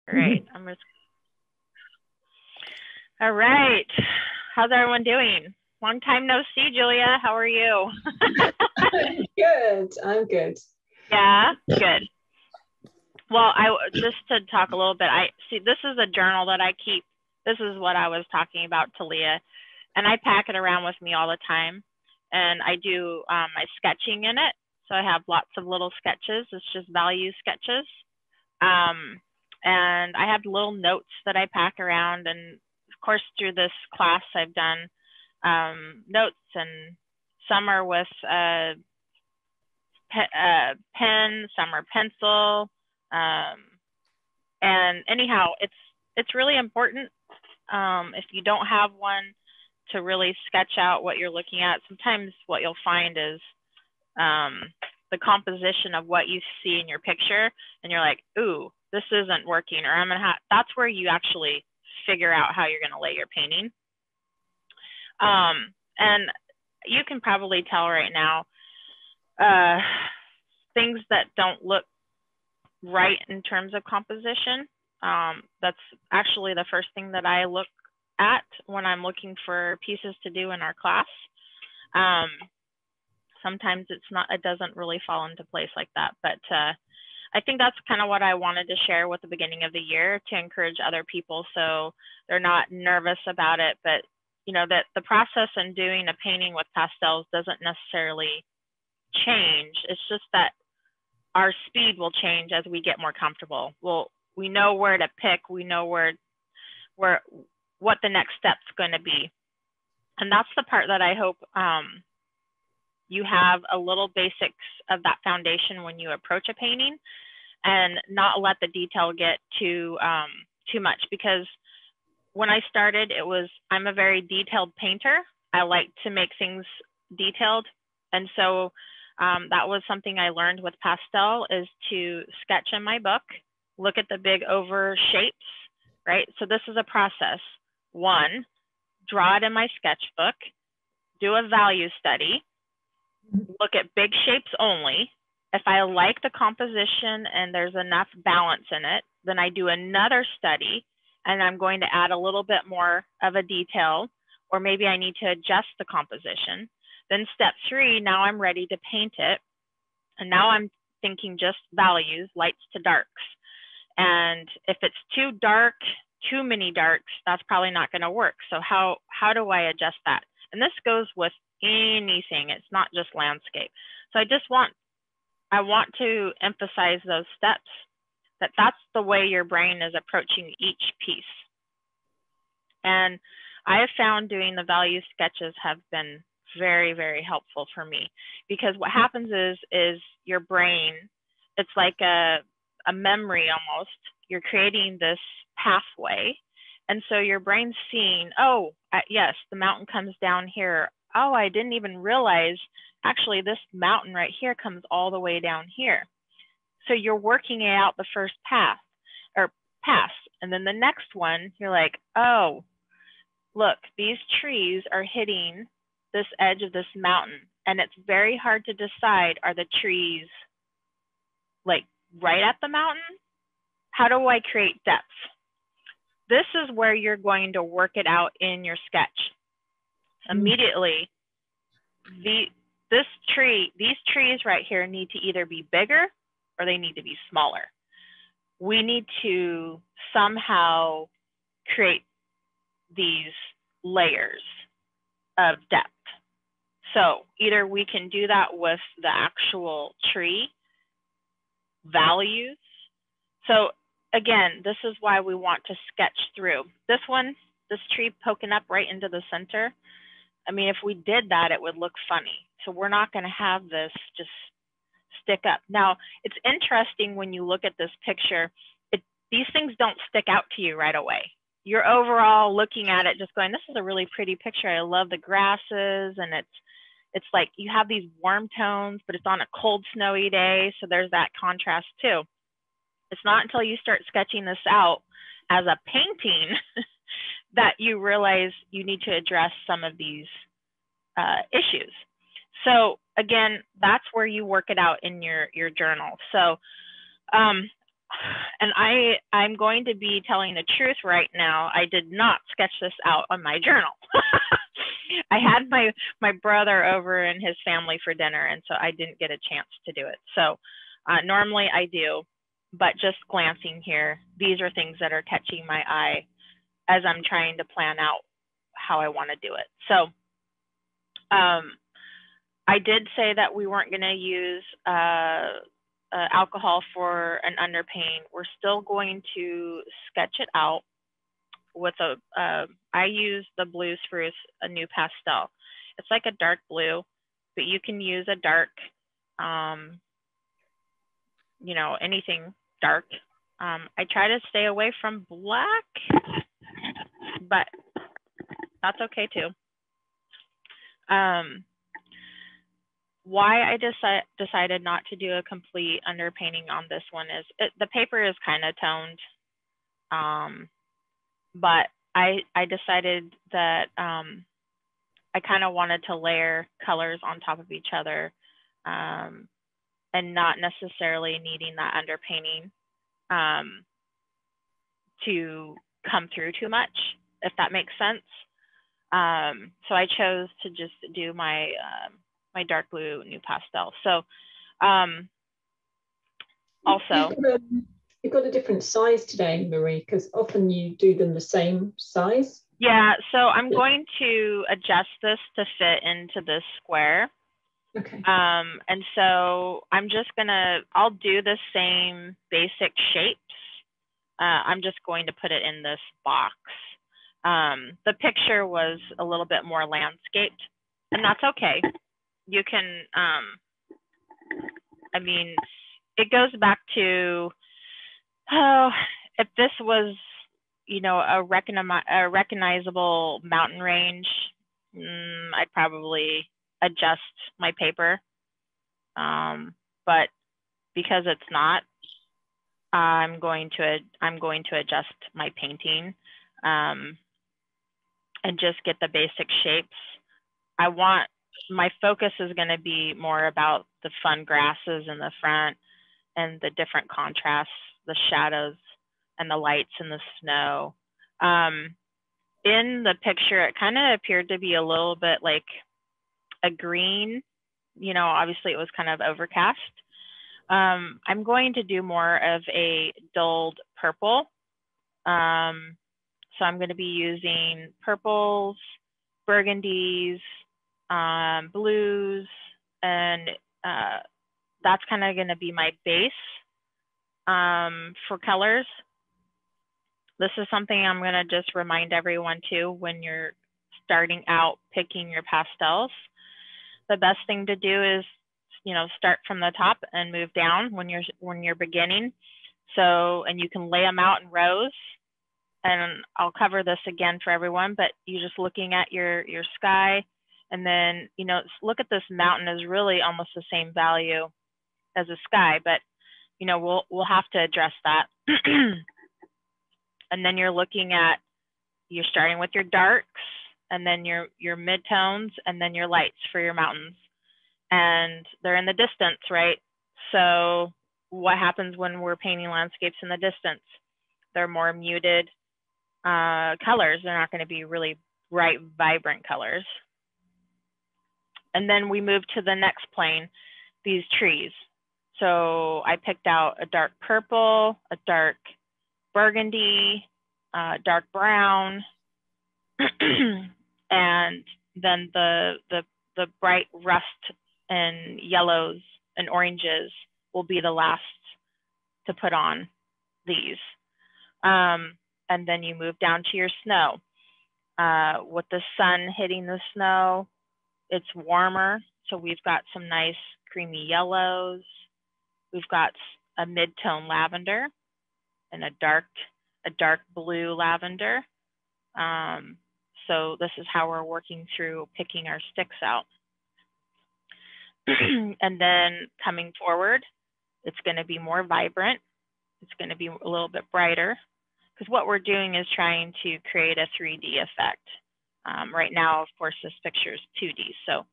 Great. All right. How's everyone doing? Long time no see, Julia. How are you? Good. I'm good. Yeah, good. Well, just to talk a little bit, I see this is a journal that I keep. This is what I was talking about to Leah, and I pack it around with me all the time. And I do my sketching in it. So I have lots of little sketches. It's just value sketches. And I have little notes that I pack around. And of course, through this class, I've done notes, and some are with pen, some are pencil. And anyhow, it's really important if you don't have one to really sketch out what you're looking at. Sometimes what you'll find is the composition of what you see in your picture, and you're like, ooh, this isn't working, or I'm gonna have. That's where you actually figure out how you're gonna lay your painting. And you can probably tell right now things that don't look right in terms of composition. That's actually the first thing that I look at when I'm looking for pieces to do in our class. Sometimes it doesn't really fall into place like that, but I think that's kind of what I wanted to share with the beginning of the year, to encourage other people so they're not nervous about it. But you know that the process in doing a painting with pastels doesn't necessarily change. It's just that our speed will change as we get more comfortable. We know where to pick. We know what the next step's going to be. And that's the part that I hope you have a little basics of that foundation when you approach a painting, and not let the detail get too much. Because when I started, I'm a very detailed painter. I like to make things detailed. And so that was something I learned with pastel, is to sketch in my book, look at the big over shapes, right? So this is a process. One, draw it in my sketchbook, do a value study, look at big shapes only. If I like the composition and there's enough balance in it, then I do another study, and I'm going to add a little bit more of a detail, or maybe I need to adjust the composition. Then step 3, now I'm ready to paint it. And now I'm thinking just values, lights to darks. And if it's too dark, too many darks, that's probably not going to work. So how do I adjust that? And this goes with anything. It's not just landscape. So I want to emphasize those steps, that's the way your brain is approaching each piece. And I have found doing the value sketches have been very, very helpful for me, because what happens is your brain, it's like a memory almost. You're creating this pathway. And so your brain's seeing, oh, yes, the mountain comes down here. Oh, I didn't even realize actually this mountain right here comes all the way down here. So you're working out the first pass. And then the next one, you're like, oh, look, these trees are hitting this edge of this mountain. And it's very hard to decide, are the trees like right at the mountain? How do I create depth? This is where you're going to work it out in your sketch. Immediately, these trees right here need to either be bigger or they need to be smaller. We need to somehow create these layers of depth. So either we can do that with the actual tree values. So again, this is why we want to sketch through. This tree poking up right into the center. I mean, if we did that, it would look funny. So we're not going to have this just stick up. Now, it's interesting when you look at this picture, these things don't stick out to you right away. You're overall looking at it just going, this is a really pretty picture. I love the grasses, and it's like you have these warm tones, but it's on a cold, snowy day. So there's that contrast too. It's not until you start sketching this out as a painting that you realize you need to address some of these issues. So again, that's where you work it out in your journal. So and I'm going to be telling the truth right now. I did not sketch this out on my journal. I had my brother over and his family for dinner, and so I didn't get a chance to do it. So normally I do, but just glancing here, these are things that are catching my eye as I'm trying to plan out how I want to do it. So I did say that we weren't going to use alcohol for an underpaint. We're still going to sketch it out with I use the Blue Spruce, a new pastel. It's like a dark blue, but you can use a dark, you know, anything dark. I try to stay away from black, but that's okay too. Why I decided not to do a complete underpainting on this one is the paper is kind of toned, but I decided that I kind of wanted to layer colors on top of each other, and not necessarily needing that underpainting to come through too much, if that makes sense. So I chose to just do my my dark blue new pastel. So also you've got a different size today, Marie, because often you do them the same size. Yeah, so I'm going to adjust this to fit into this square. Okay. And so I'm just I'll do the same basic shapes. I'm just going to put it in this box. The picture was a little bit more landscaped, and that's okay. You can, I mean, it goes back to, if this was, you know, a recognizable mountain range, I'd probably adjust my paper. But because it's not, I'm going to adjust my painting, and just get the basic shapes. My focus is going to be more about the fun grasses in the front and the different contrasts, the shadows and the lights and the snow. In the picture, it kind of appeared to be a little bit like a green, you know, obviously it was kind of overcast. I'm going to do more of a dulled purple. So I'm going to be using purples, burgundies, blues, and that's kind of going to be my base for colors. This is something I'm going to just remind everyone too when you're starting out picking your pastels. The best thing to do is, you know, start from the top and move down when you're beginning. So, and you can lay them out in rows. And I'll cover this again for everyone, but you're just looking at your sky, and then, you know, look at this mountain is really almost the same value as the sky, but, you know, we'll have to address that. And then you're starting with your darks, and then your midtones, and then your lights for your mountains. And they're in the distance, right? So what happens when we're painting landscapes in the distance? They're more muted colors. They're not going to be really bright, vibrant colors. And then we move to the next plane, these trees. So I picked out a dark purple, a dark burgundy, dark brown, and then the bright rust and yellows and oranges will be the last to put on these. And then you move down to your snow. With the sun hitting the snow, it's warmer. So we've got some nice creamy yellows. We've got a mid-tone lavender and a dark blue lavender. So this is how we're working through picking our sticks out. And then coming forward, it's going to be more vibrant. It's going to be a little bit brighter, because what we're doing is trying to create a 3D effect. Right now, of course, this picture is 2D. So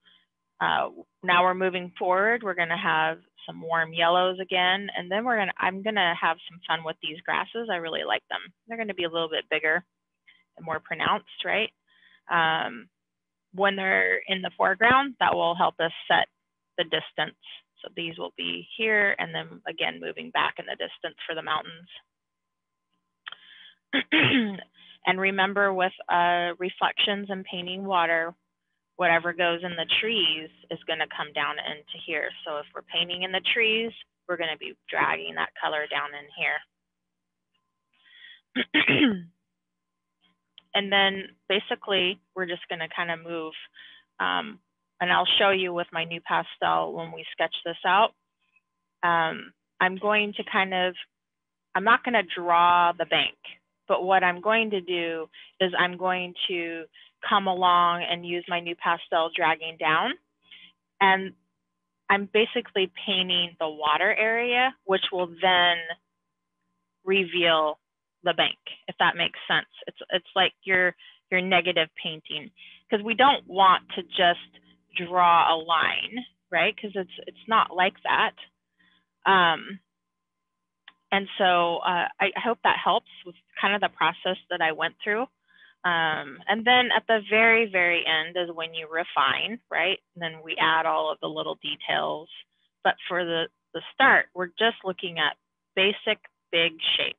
now we're moving forward. We're going to have some warm yellows again, and then I'm gonna have some fun with these grasses. I really like them. They're gonna be a little bit bigger and more pronounced, right? When they're in the foreground, that will help us set the distance. So these will be here, and then again, moving back in the distance for the mountains. And remember, with reflections and painting water, whatever goes in the trees is going to come down into here. So if we're painting in the trees, we're going to be dragging that color down in here. And then basically, we're just going to kind of move, and I'll show you with my NuPastel when we sketch this out. I'm going to I'm not going to draw the bank, but what I'm going to do is I'm going to come along and use my NuPastel dragging down. And I'm basically painting the water area, which will then reveal the bank, if that makes sense. It's like your negative painting, because we don't want to just draw a line, right? Because it's not like that. And so I hope that helps with kind of the process that I went through. And then at the very, very end is when you refine, right? And then we add all of the little details. But for the start, we're just looking at basic big shapes.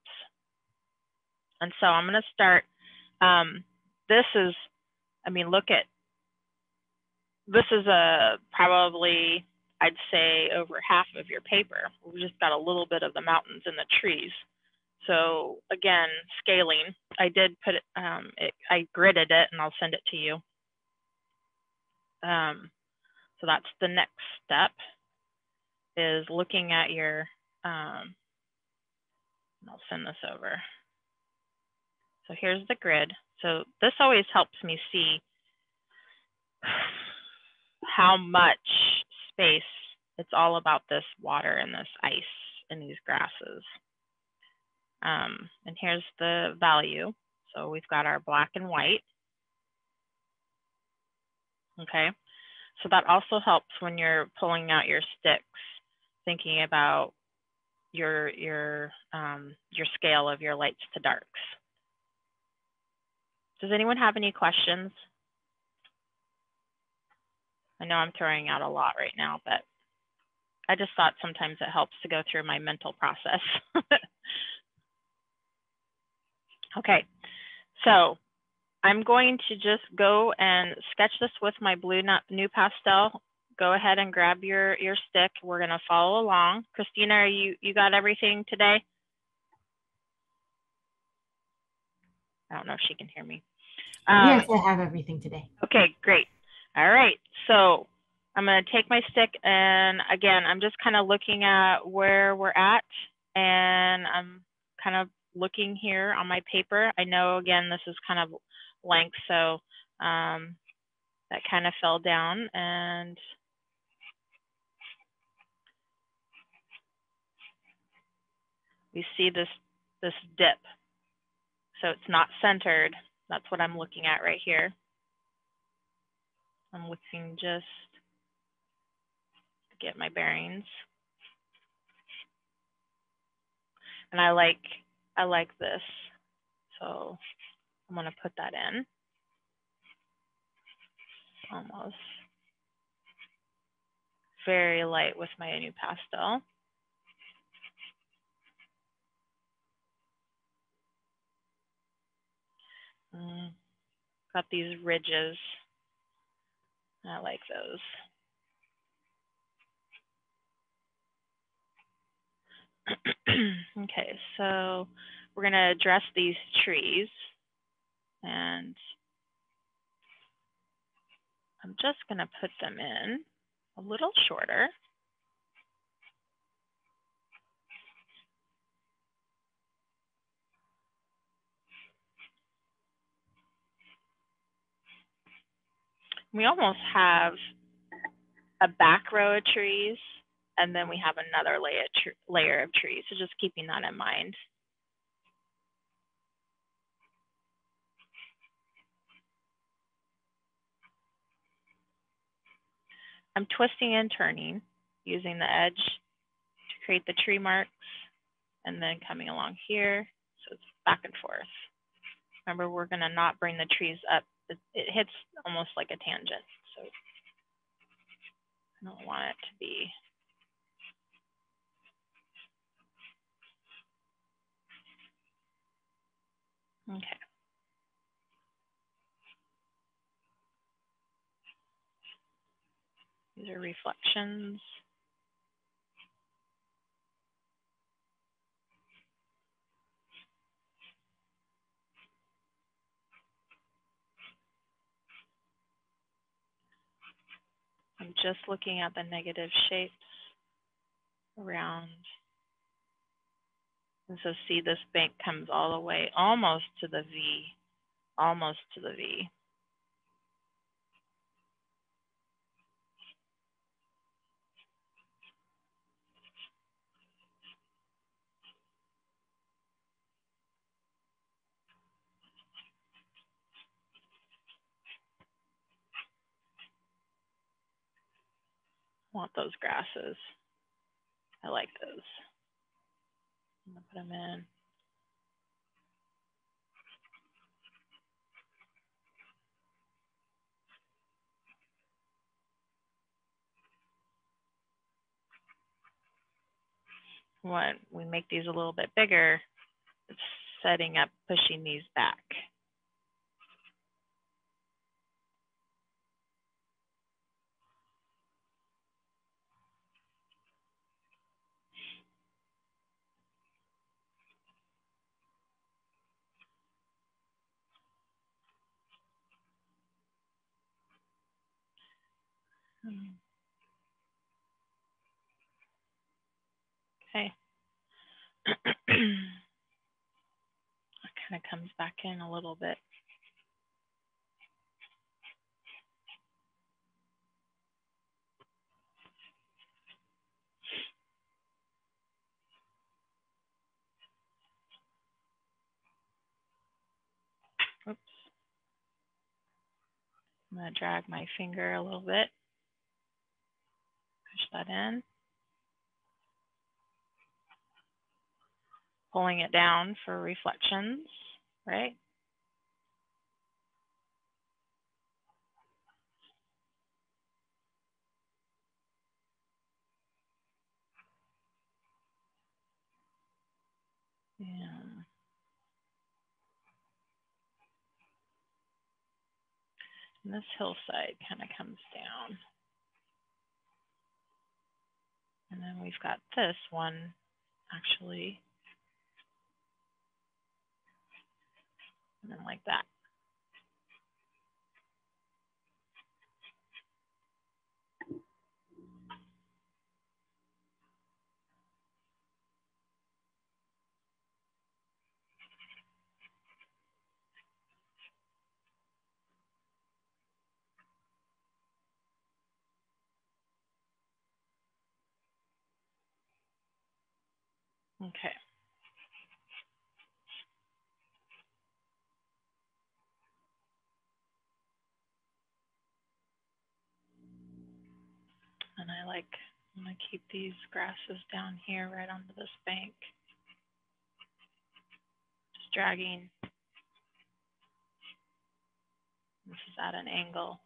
And so I'm going to start. This is, I mean, look at, this is probably, I'd say, over half of your paper. We just got a little bit of the mountains and the trees. So again, scaling, I did put it, I gridded it, and I'll send it to you. So that's the next step, is looking at your, I'll send this over. So here's the grid. So this always helps me see how much space. It's all about this water and this ice and these grasses. And here's the value. So we've got our black and white. Okay. So that also helps when you're pulling out your sticks, thinking about your scale of your lights to darks. Does anyone have any questions? I know I'm throwing out a lot right now, but I just thought sometimes it helps to go through my mental process. Okay, so I'm going to just go and sketch this with my blue NuPastel. Go ahead and grab your stick. We're going to follow along. Christina, you got everything today? I don't know if she can hear me. Yes, I have everything today. Okay, great. All right, so I'm going to take my stick, and again, I'm just kind of looking at where we're at, and I'm kind of looking here on my paper. I know, again, this is kind of length, so that kind of fell down, and we see this dip. So it's not centered. That's what I'm looking at right here. I'm looking just to get my bearings. And I like this. So I'm going to put that in. Almost. Very light with my NuPastel. Got these ridges. I like those. Okay, so we're going to address these trees, and I'm just going to put them in a little shorter. We almost have a back row of trees, and then we have another layer of trees. So just keeping that in mind. I'm twisting and turning using the edge create the tree marks, and then coming along here. So it's back and forth. Remember, we're gonna not bring the trees up. It hits almost like a tangent. So I don't want it to be. Okay. These are reflections. I'm just looking at the negative shapes around. And so see, this bank comes all the way almost to the V, almost to the V. I want those grasses. I like those. I'm gonna put them in. When we make these a little bit bigger, it's setting up, pushing these back. Okay. It kind of comes back in a little bit. Oops. I'm going to drag my finger a little bit. Push that in. Pulling it down for reflections, right? Yeah. And this hillside kind of comes down. And then we've got this one actually. And then like that. Okay. And I'm gonna keep these grasses down here right onto this bank. Just dragging. This is at an angle.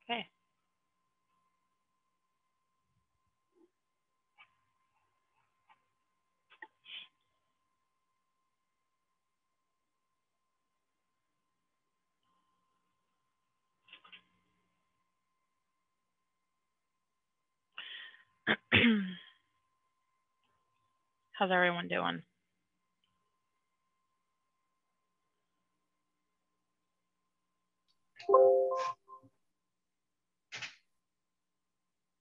Okay. How's everyone doing?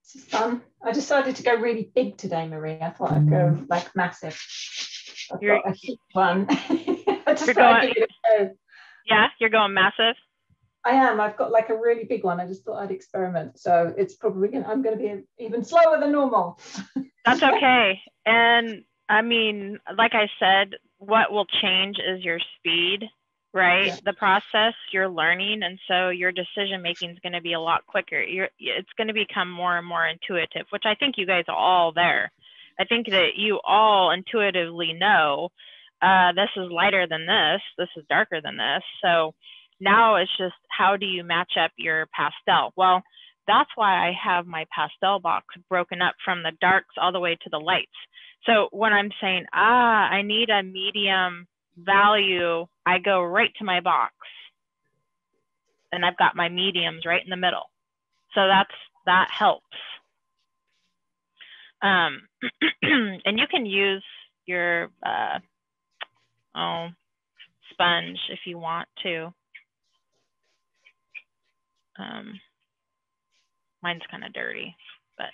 This is fun. I decided to go really big today, Marie. I thought I'd go like massive. I've got a huge one. I just thought I'd give it a go. Yeah, you're going massive? I am. I've got like a really big one. I just thought I'd experiment. So it's probably I'm going to be even slower than normal. That's okay. And I mean, like I said, what will change is your speed, right? Yeah. The process, you're learning, and so your decision making is going to be a lot quicker. It's going to become more and more intuitive, which I think you guys are all there. I think that you all intuitively know this is lighter than this is darker than this. So now it's just, how do you match up your pastel? Well, that's why I have my pastel box broken up from the darks all the way to the lights. So when I'm saying, I need a medium value, I go right to my box and I've got my mediums right in the middle. So that helps. And you can use your sponge if you want to. Mine's kind of dirty, but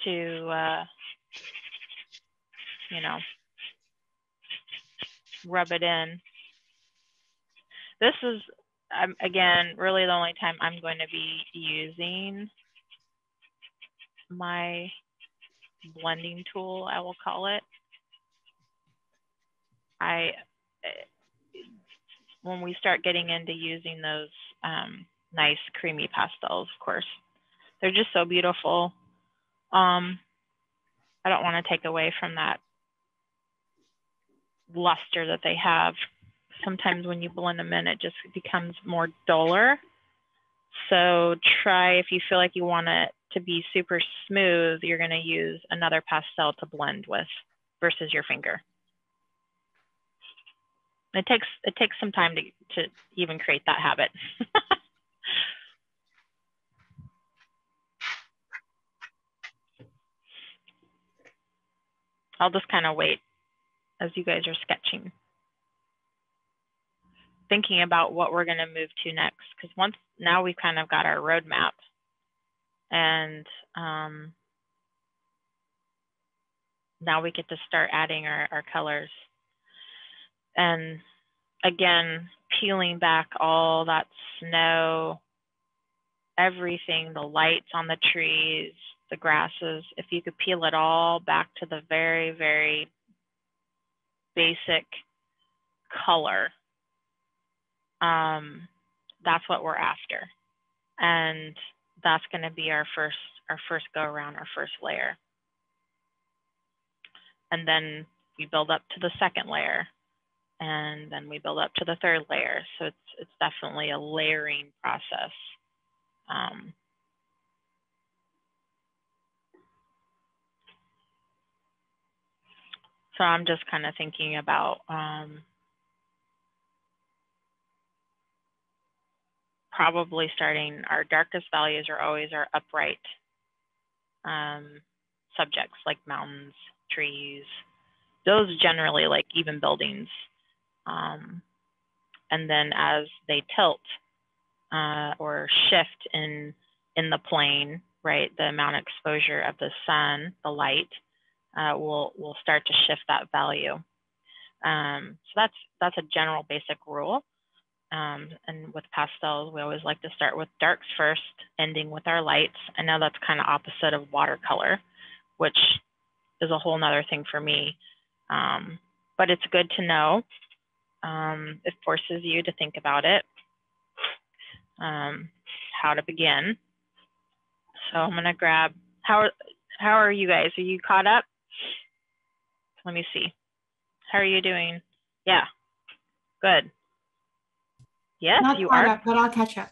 to, you know, rub it in. This is, again, really the only time I'm going to be using my blending tool, I will call it. When we start getting into using those nice creamy pastels, of course, they're just so beautiful. I don't want to take away from that luster that they have. Sometimes when you blend them in, it just becomes more duller. So try, if you feel like you want it to be super smooth, you're going to use another pastel to blend with versus your finger. It takes some time to even create that habit. I'll just kind of wait as you guys are sketching, thinking about what we're going to move to next. Because now we've kind of got our roadmap, and now we get to start adding our colors. And again, peeling back all that snow, everything, the lights on the trees, the grasses, if you could peel it all back to the very, very basic color, that's what we're after. And that's going to be our first go around, our first layer. And then we build up to the second layer, and then we build up to the third layer. So it's definitely a layering process. So I'm just kind of thinking about probably starting, our darkest values are always our upright subjects like mountains, trees, those generally, like even buildings. And then as they tilt or shift in the plane, right, the amount of exposure of the sun, the light, will start to shift that value. So that's a general basic rule. And with pastels, we always like to start with darks first, ending with our lights. I know that's kind of opposite of watercolor, which is a whole nother thing for me. But it's good to know. It forces you to think about it, how to begin. So I'm gonna grab, how are you guys? Are you caught up? Let me see. How are you doing? Yeah, good. Yes, Not you caught are. up, but I'll catch up.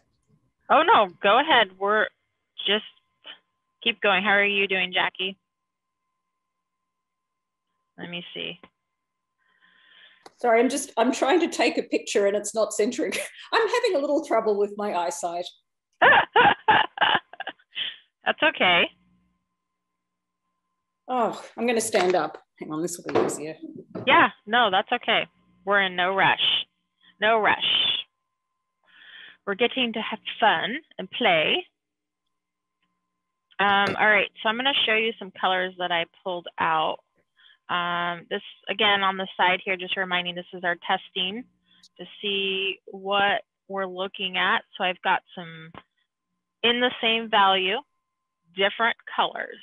Oh no, go ahead. We're just keep going. How are you doing, Jackie? Let me see. Sorry, I'm trying to take a picture and it's not centering. I'm having a little trouble with my eyesight. That's okay. Oh, I'm going to stand up. Hang on, this will be easier. Yeah, no, that's okay. We're in no rush. No rush. We're getting to have fun and play. All right, so I'm going to show you some colors that I pulled out. This, again, on the side here, just reminding this is our testing to see what we're looking at. So I've got some in the same value, different colors.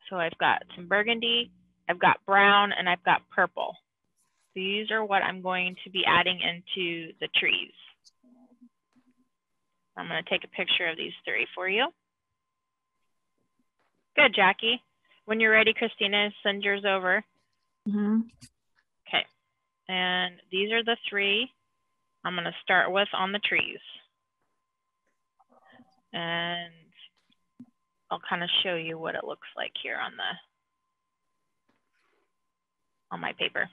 So I've got some burgundy, I've got brown, and I've got purple. these are what I'm going to be adding into the trees. I'm going to take a picture of these 3 for you. Good, Jackie. When you're ready, Christina, send yours over. Mm-hmm. Okay. And these are the 3 I'm going to start with on the trees. And I'll kind of show you what it looks like here on my paper.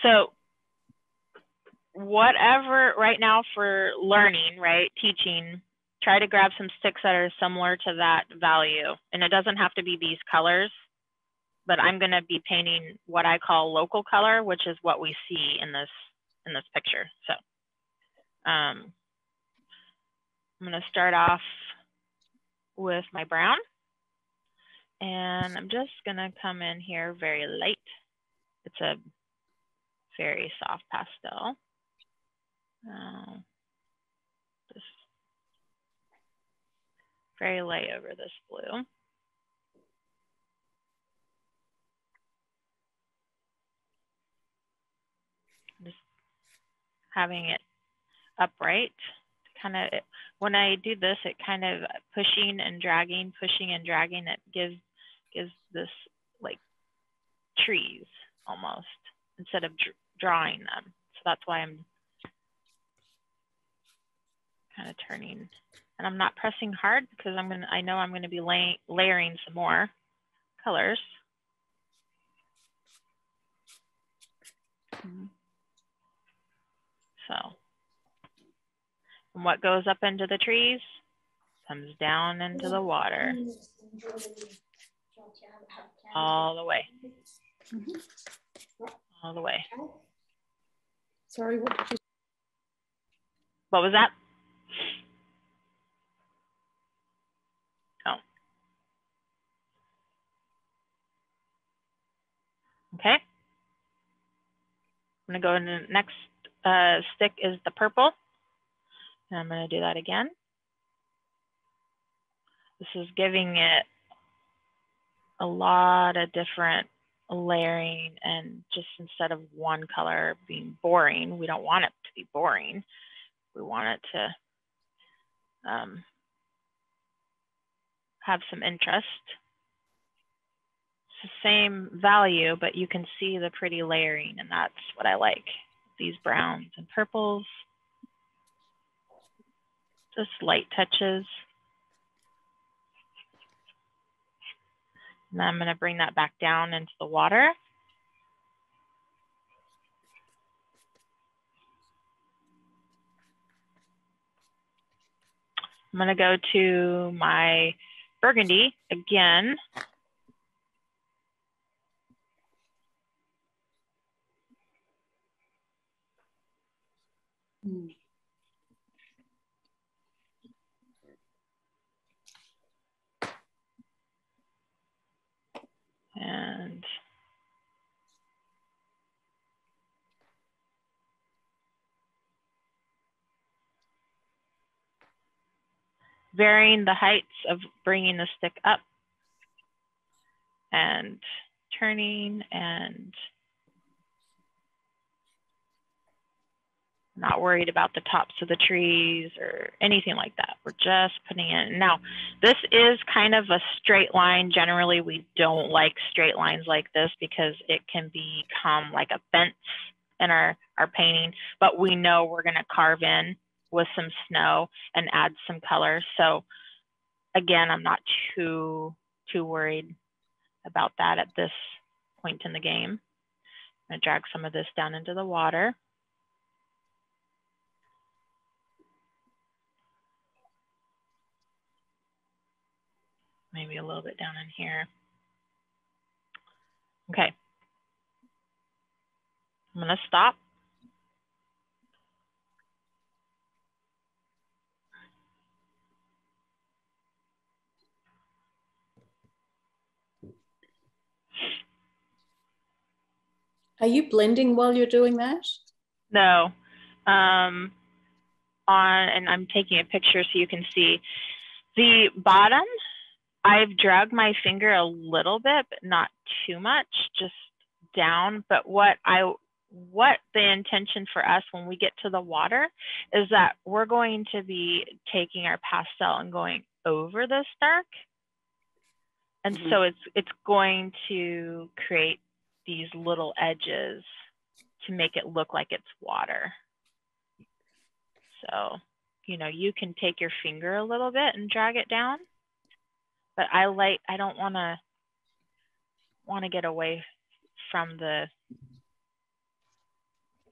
So whatever right now for learning, right, teaching, try to grab some sticks that are similar to that value. And it doesn't have to be these colors, but I'm going to be painting what I call local color, which is what we see in this picture. So I'm going to start off with my brown, and I'm just going to come in here very light. It's a very soft pastel. Just very light over this blue. Just having it upright. Kind of, when I do this, it kind of pushing and dragging, it gives this like trees almost, instead of drawing them. So that's why I'm kind of turning, and I'm not pressing hard because I know I'm gonna be layering some more colors. So, and what goes up into the trees comes down into the water. All the way. All the way. Sorry, what was that? Oh. Okay. I'm gonna go into the next stick is the purple. And I'm gonna do that again. This is giving it a lot of different layering, and just instead of one color being boring, we don't want it to be boring. We want it to have some interest. It's the same value, but you can see the pretty layering, and that's what I like. These browns and purples, just light touches. And I'm going to bring that back down into the water. I'm going to go to my burgundy again. And varying the heights of bringing the stick up and turning, and not worried about the tops of the trees or anything like that. We're just putting in. Now, this is kind of a straight line. Generally, we don't like straight lines like this because it can become like a fence in our painting, but we know we're gonna carve in with some snow and add some color. So again, I'm not too worried about that at this point in the game. I'm gonna drag some of this down into the water. Maybe a little bit down in here. Okay. I'm gonna stop. Are you blending while you're doing that? No. And I'm taking a picture so you can see the bottom. I've dragged my finger a little bit, but not too much, just down, but what the intention for us when we get to the water is that we're going to be taking our pastel and going over this dark. And so it's going to create these little edges to make it look like it's water. So, you know, you can take your finger a little bit and drag it down, but I don't want to get away from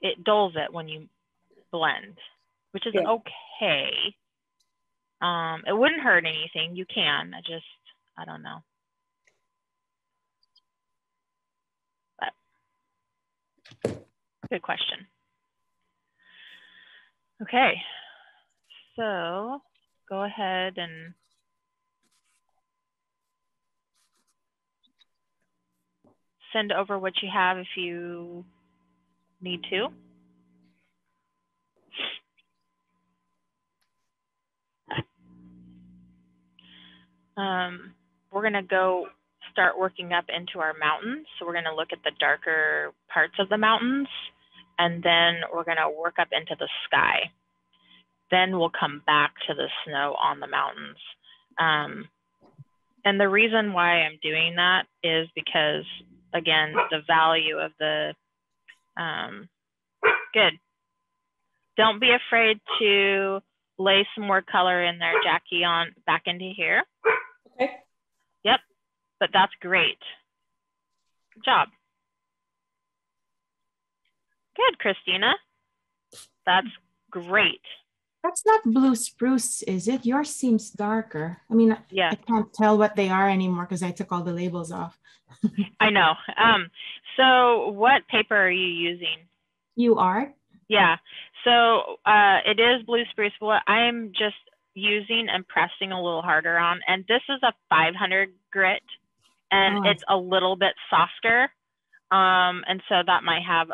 it dulls it when you blend, which is okay. It wouldn't hurt anything. You can, I don't know. But good question. Okay, so go ahead and send over what you have if you need to. We're going to go start working up into our mountains. So we're going to look at the darker parts of the mountains, and then we're going to work up into the sky. Then we'll come back to the snow on the mountains. And the reason why I'm doing that is because, again, the value of the, good. Don't be afraid to lay some more color in there, Jackie, on back into here. Okay. Yep, but that's great. Good job. Good, Christina. That's great. That's not blue spruce, is it? Yours seems darker. I mean, yeah. I can't tell what they are anymore because I took all the labels off. I know. So what paper are you using? UART? Yeah. So it is blue spruce. What I'm just using and pressing a little harder on, and this is a 500 grit, and it's a little bit softer. And so that might have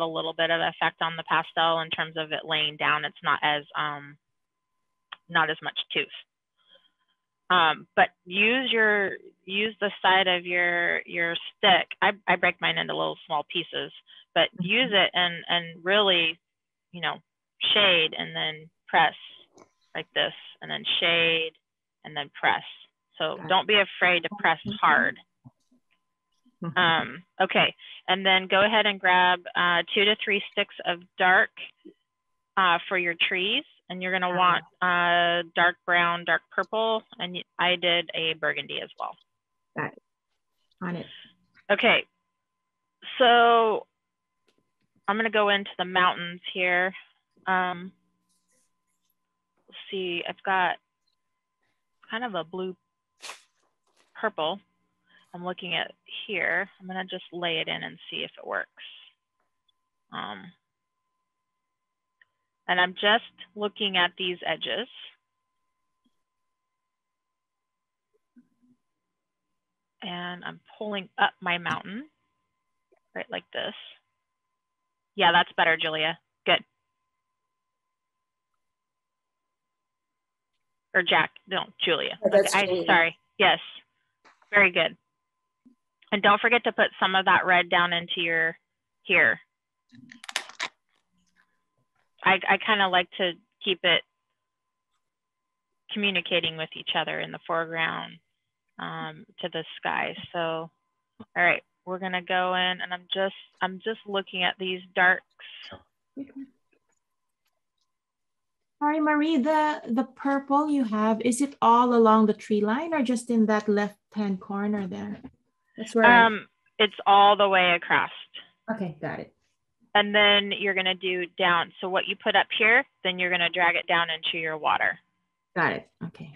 a little bit of effect on the pastel in terms of it laying down. It's not as much tooth. But use the side of your stick. I break mine into little small pieces, but use it and really, you know, shade and then press like this, and then shade and then press. So don't be afraid to press hard. Okay, and then go ahead and grab 2 to 3 sticks of dark for your trees, and you're gonna want dark brown, dark purple, and I did a burgundy as well. Got it. On it. Okay, so I'm gonna go into the mountains here. Let's see, I've got kind of a blue purple. I'm looking at here. I'm gonna just lay it in and see if it works. And I'm just looking at these edges. And I'm pulling up my mountain, right like this. Yeah, that's better, Julia. Good. Or Jack, no, Julia. Oh, that's okay, Julia. Sorry, yes, very good. And don't forget to put some of that red down into your here. I kind of like to keep it communicating with each other in the foreground to the sky. So, all right, we're gonna go in, and I'm just looking at these darks. Sorry, Marie, the purple you have, is it all along the tree line or just in that left-hand corner there? That's where it's all the way across. Okay, got it. And then you're gonna do down. So what you put up here, then you're gonna drag it down into your water. Got it, okay.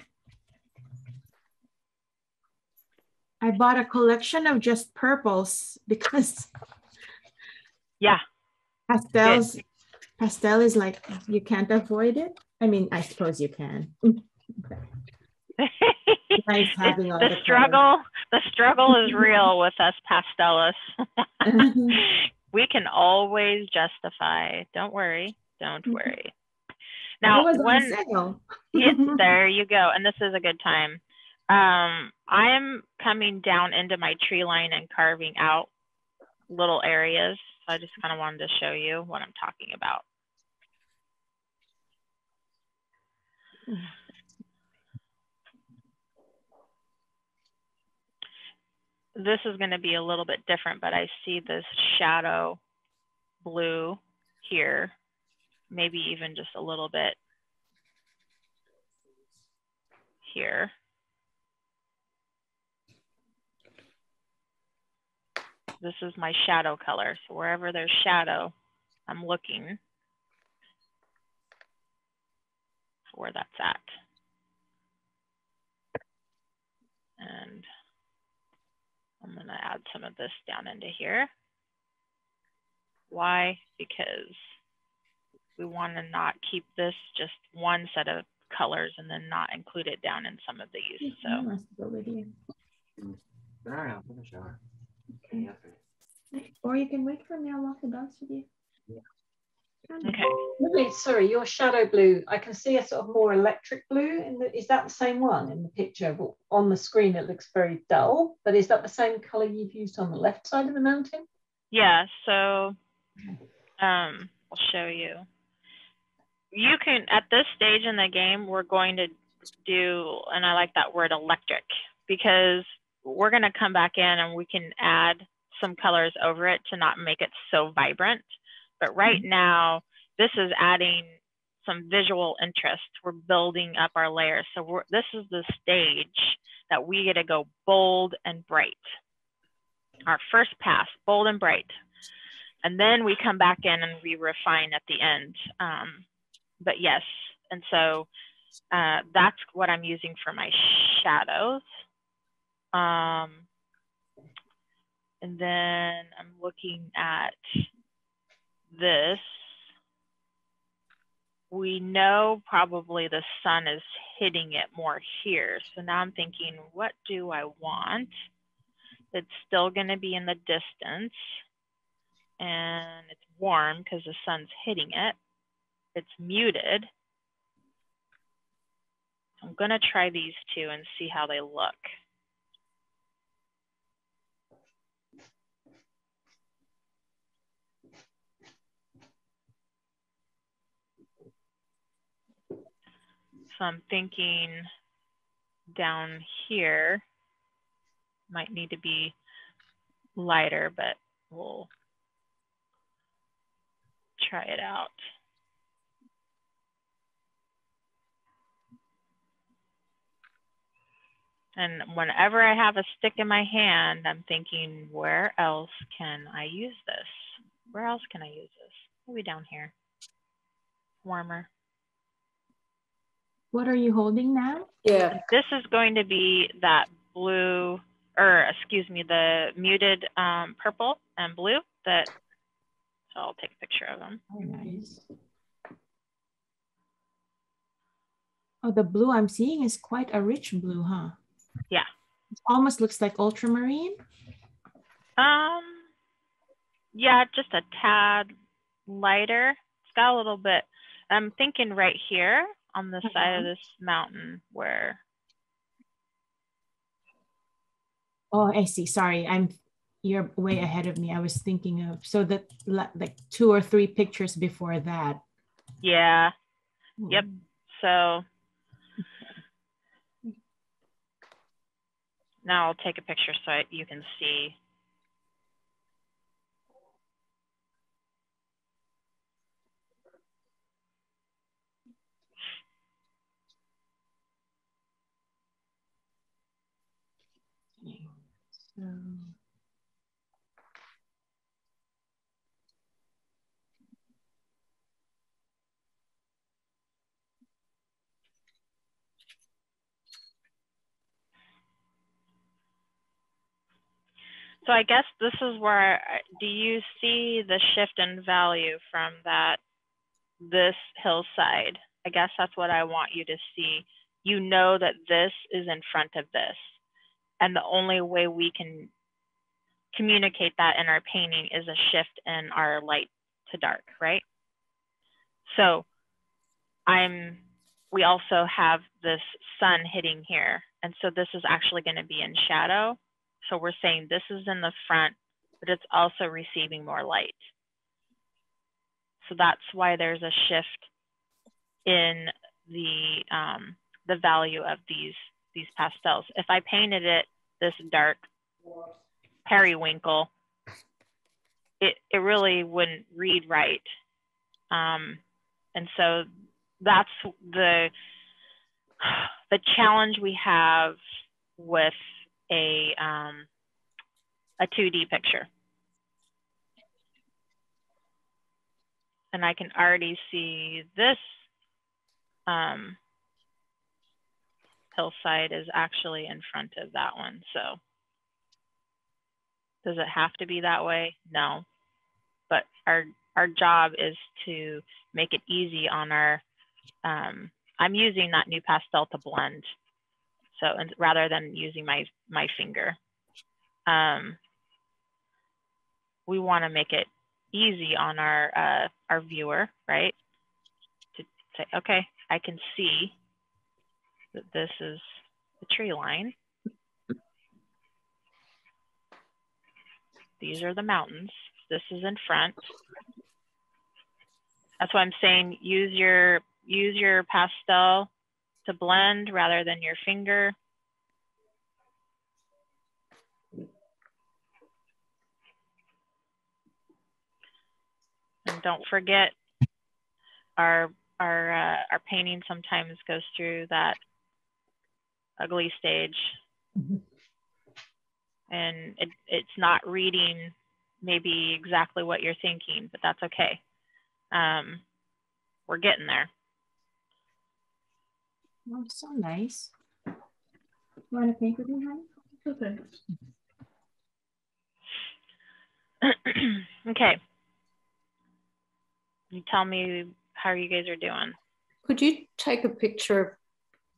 I bought a collection of just purples because yeah, pastel is like, you can't avoid it. I mean, I suppose you can. Nice having all the struggle is real with us pastellists. We can always justify. Don't worry. Don't worry. Now, there you go. And this is a good time. I'm coming down into my tree line and carving out little areas. So I just kind of wanted to show you what I'm talking about. This is going to be a little bit different, but I see this shadow blue here, maybe even just a little bit here. This is my shadow color. So wherever there's shadow, I'm looking for where that's at. And I'm going to add some of this down into here. Why? Because we want to not keep this just one set of colors and then not include it down in some of these. So. Okay. Or you can wait for me. I'll walk the dogs with you. Okay. Really, sorry, your shadow blue, I can see a sort of more electric blue. Is that the same one in the picture? But on the screen, it looks very dull. But is that the same color you've used on the left side of the mountain? Yeah, so I'll show you. You can, at this stage in the game, we're going to do, and I like that word electric, because we're going to come back in and we can add some colors over it to not make it so vibrant. But right now, this is adding some visual interest. We're building up our layers. So this is the stage that we get to go bold and bright. Our first pass, bold and bright. And then we come back in and we refine at the end. But yes, and so that's what I'm using for my shadows. And then I'm looking at this. We know probably the sun is hitting it more here. So now I'm thinking, what do I want? It's still going to be in the distance. And it's warm because the sun's hitting it. It's muted. I'm going to try these two and see how they look. So I'm thinking down here might need to be lighter, but we'll try it out. And whenever I have a stick in my hand, I'm thinking, where else can I use this? Where else can I use this? Maybe down here. Warmer. What are you holding now? Yeah. This is going to be that blue, or excuse me, the muted purple and blue that, so I'll take a picture of them. Oh, nice. Oh, the blue I'm seeing is quite a rich blue, huh? Yeah. It almost looks like ultramarine. Yeah, just a tad lighter. It's got a little bit, I'm thinking right here on the side of this mountain where. Oh, I see. Sorry, you're way ahead of me. I was thinking of, so that like 2 or 3 pictures before that. Yeah. Yep. So now I'll take a picture so you can see. So I guess this is where, do you see the shift in value from this hillside? I guess that's what I want you to see. You know that this is in front of this. And the only way we can communicate that in our painting is a shift in our light to dark, right? So we also have this sun hitting here. And so this is actually going to be in shadow. So we're saying this is in the front, but it's also receiving more light. So that's why there's a shift in the value of these pastels. If I painted it this dark periwinkle, it really wouldn't read right. And so that's the challenge we have with a 2D picture. And I can already see this hillside is actually in front of that one. So does it have to be that way? No. But our job is to make it easy on our, I'm using that NuPastel to blend. So rather than using my finger, we want to make it easy on our viewer, right? To say, okay, I can see that this is the tree line. These are the mountains. This is in front. That's why I'm saying use your pastel to blend rather than your finger. And don't forget, our painting sometimes goes through that ugly stage. Mm-hmm. And it's not reading maybe exactly what you're thinking, but that's okay. We're getting there. Oh, so nice. You want to paint with me, honey? Okay. Okay. You tell me how you guys are doing. Could you take a picture of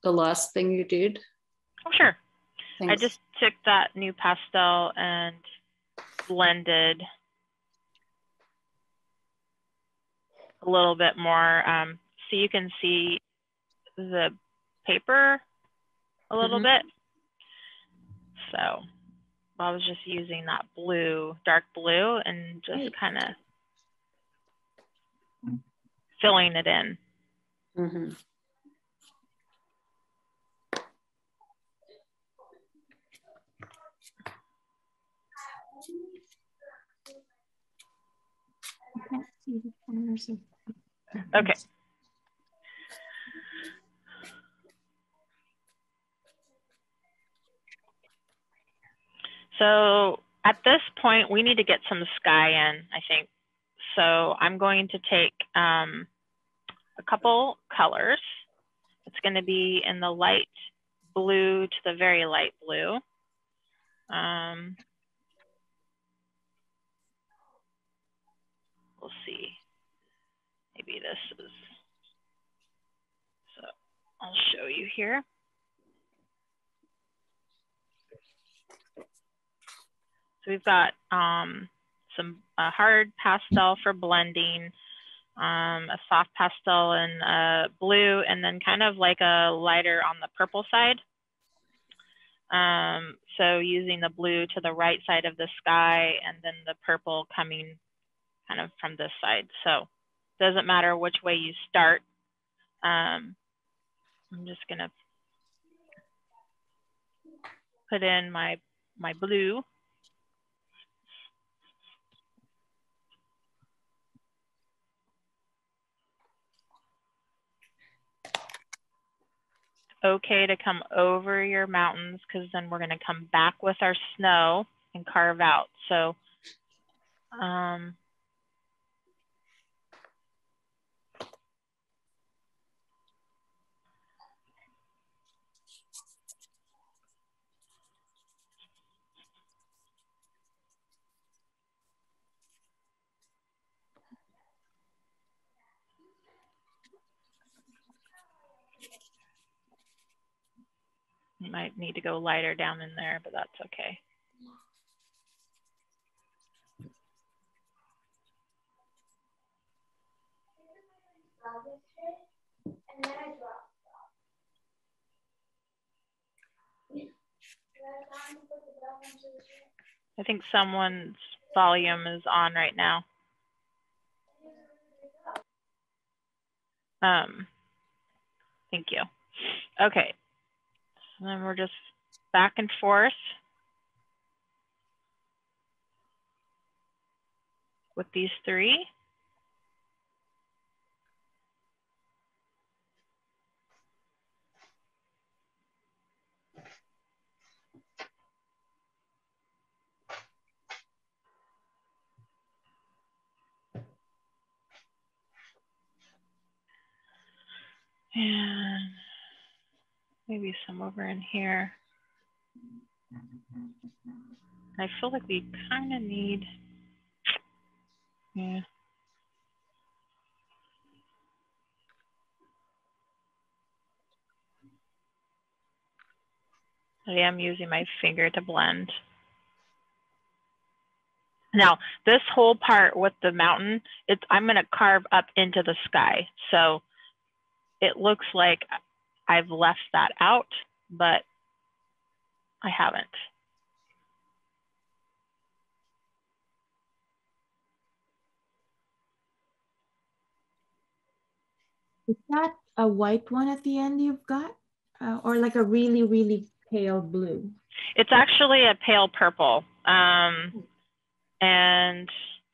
the last thing you did? Oh, sure. Thanks. I just took that NuPastel and blended a little bit more, so you can see the paper a little bit. So I was just using that blue, dark blue, and just kind of filling it in. Mm-hmm. I can't see the corners of. Okay. So at this point, we need to get some sky in, I think. So I'm going to take a couple colors. It's going to be in the light blue to the very light blue. We'll see. Maybe this is, so I'll show you here. So we've got some hard pastel for blending, a soft pastel in blue, and then kind of like a lighter on the purple side. So using the blue to the right side of the sky, and then the purple coming kind of from this side. So it doesn't matter which way you start. I'm just gonna put in my blue. Okay to come over your mountains, because then we're going to come back with our snow and carve out. So you might need to go lighter down in there, but that's okay. I think someone's volume is on right now. Thank you. Okay, and then we're just back and forth with these three. And maybe some over in here. I feel like we kind of need, yeah. I am using my finger to blend. Now, this whole part with the mountain, I'm going to carve up into the sky. So it looks like I've left that out, but I haven't. Is that a white one at the end you've got? Or like a really, really pale blue? It's actually a pale purple. And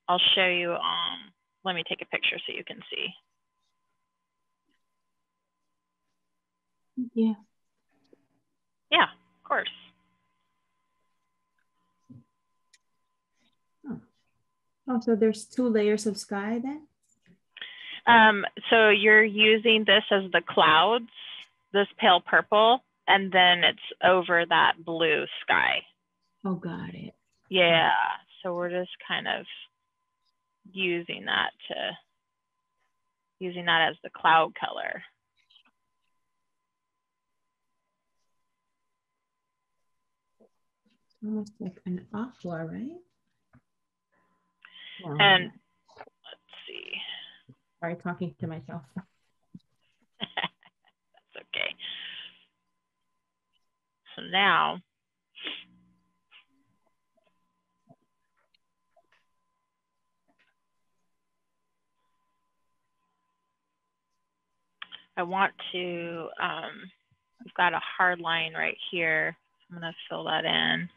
I'll show you, let me take a picture so you can see. Yeah. Yeah, of course. Oh, so there's 2 layers of sky then? So you're using this as the clouds, this pale purple, and then it's over that blue sky. Oh, got it. Yeah, so we're just kind of using that as the cloud color. Almost like an aqua, right? And let's see. Sorry, talking to myself. That's okay. So now, I want to, I've got a hard line right here. I'm going to fill that in.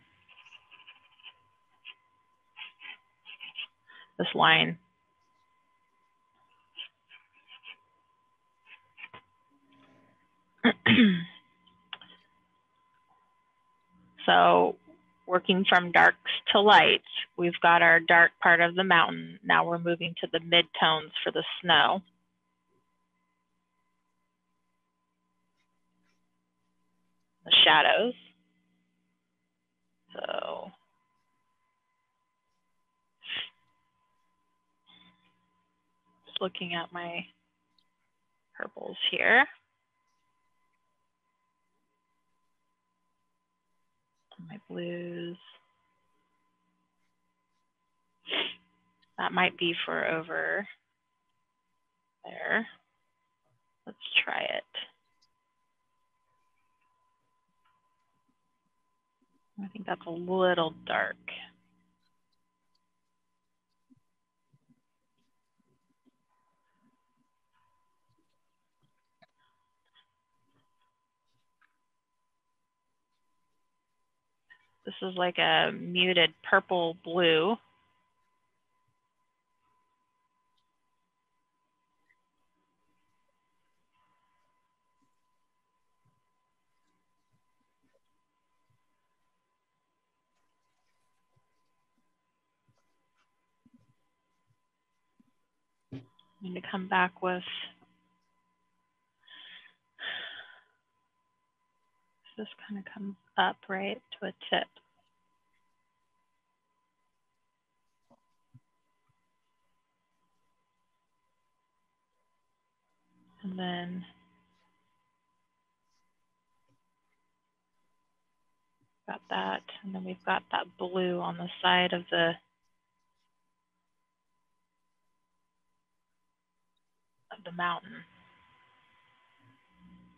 This line. So working from darks to lights, we've got our dark part of the mountain. Now we're moving to the mid-tones for the snow. The shadows. So just looking at my purples here. My blues. That might be for over there. Let's try it. I think that's a little dark. This is like a muted purple blue. I'm going to come back with this kind of comes up right to a tip. And then got that, and then we've got that blue on the side of the mountain.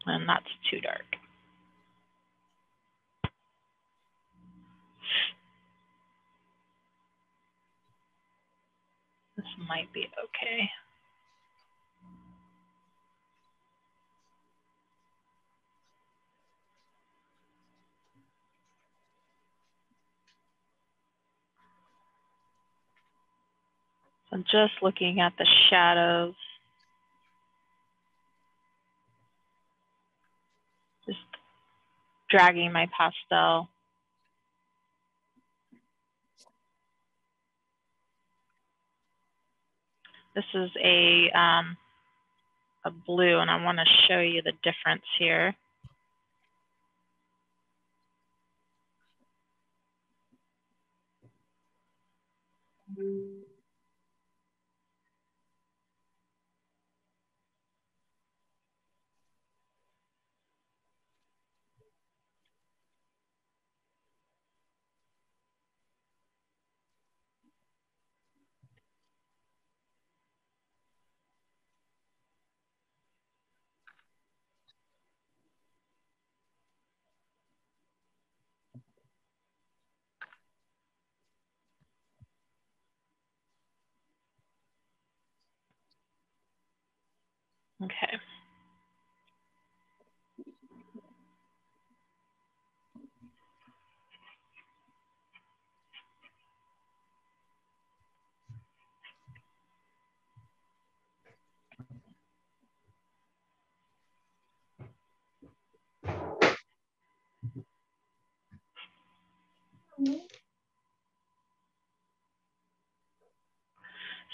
And that's too dark. This might be okay. So I'm just looking at the shadows. Just dragging my pastel. This is a blue, and I want to show you the difference here. Okay.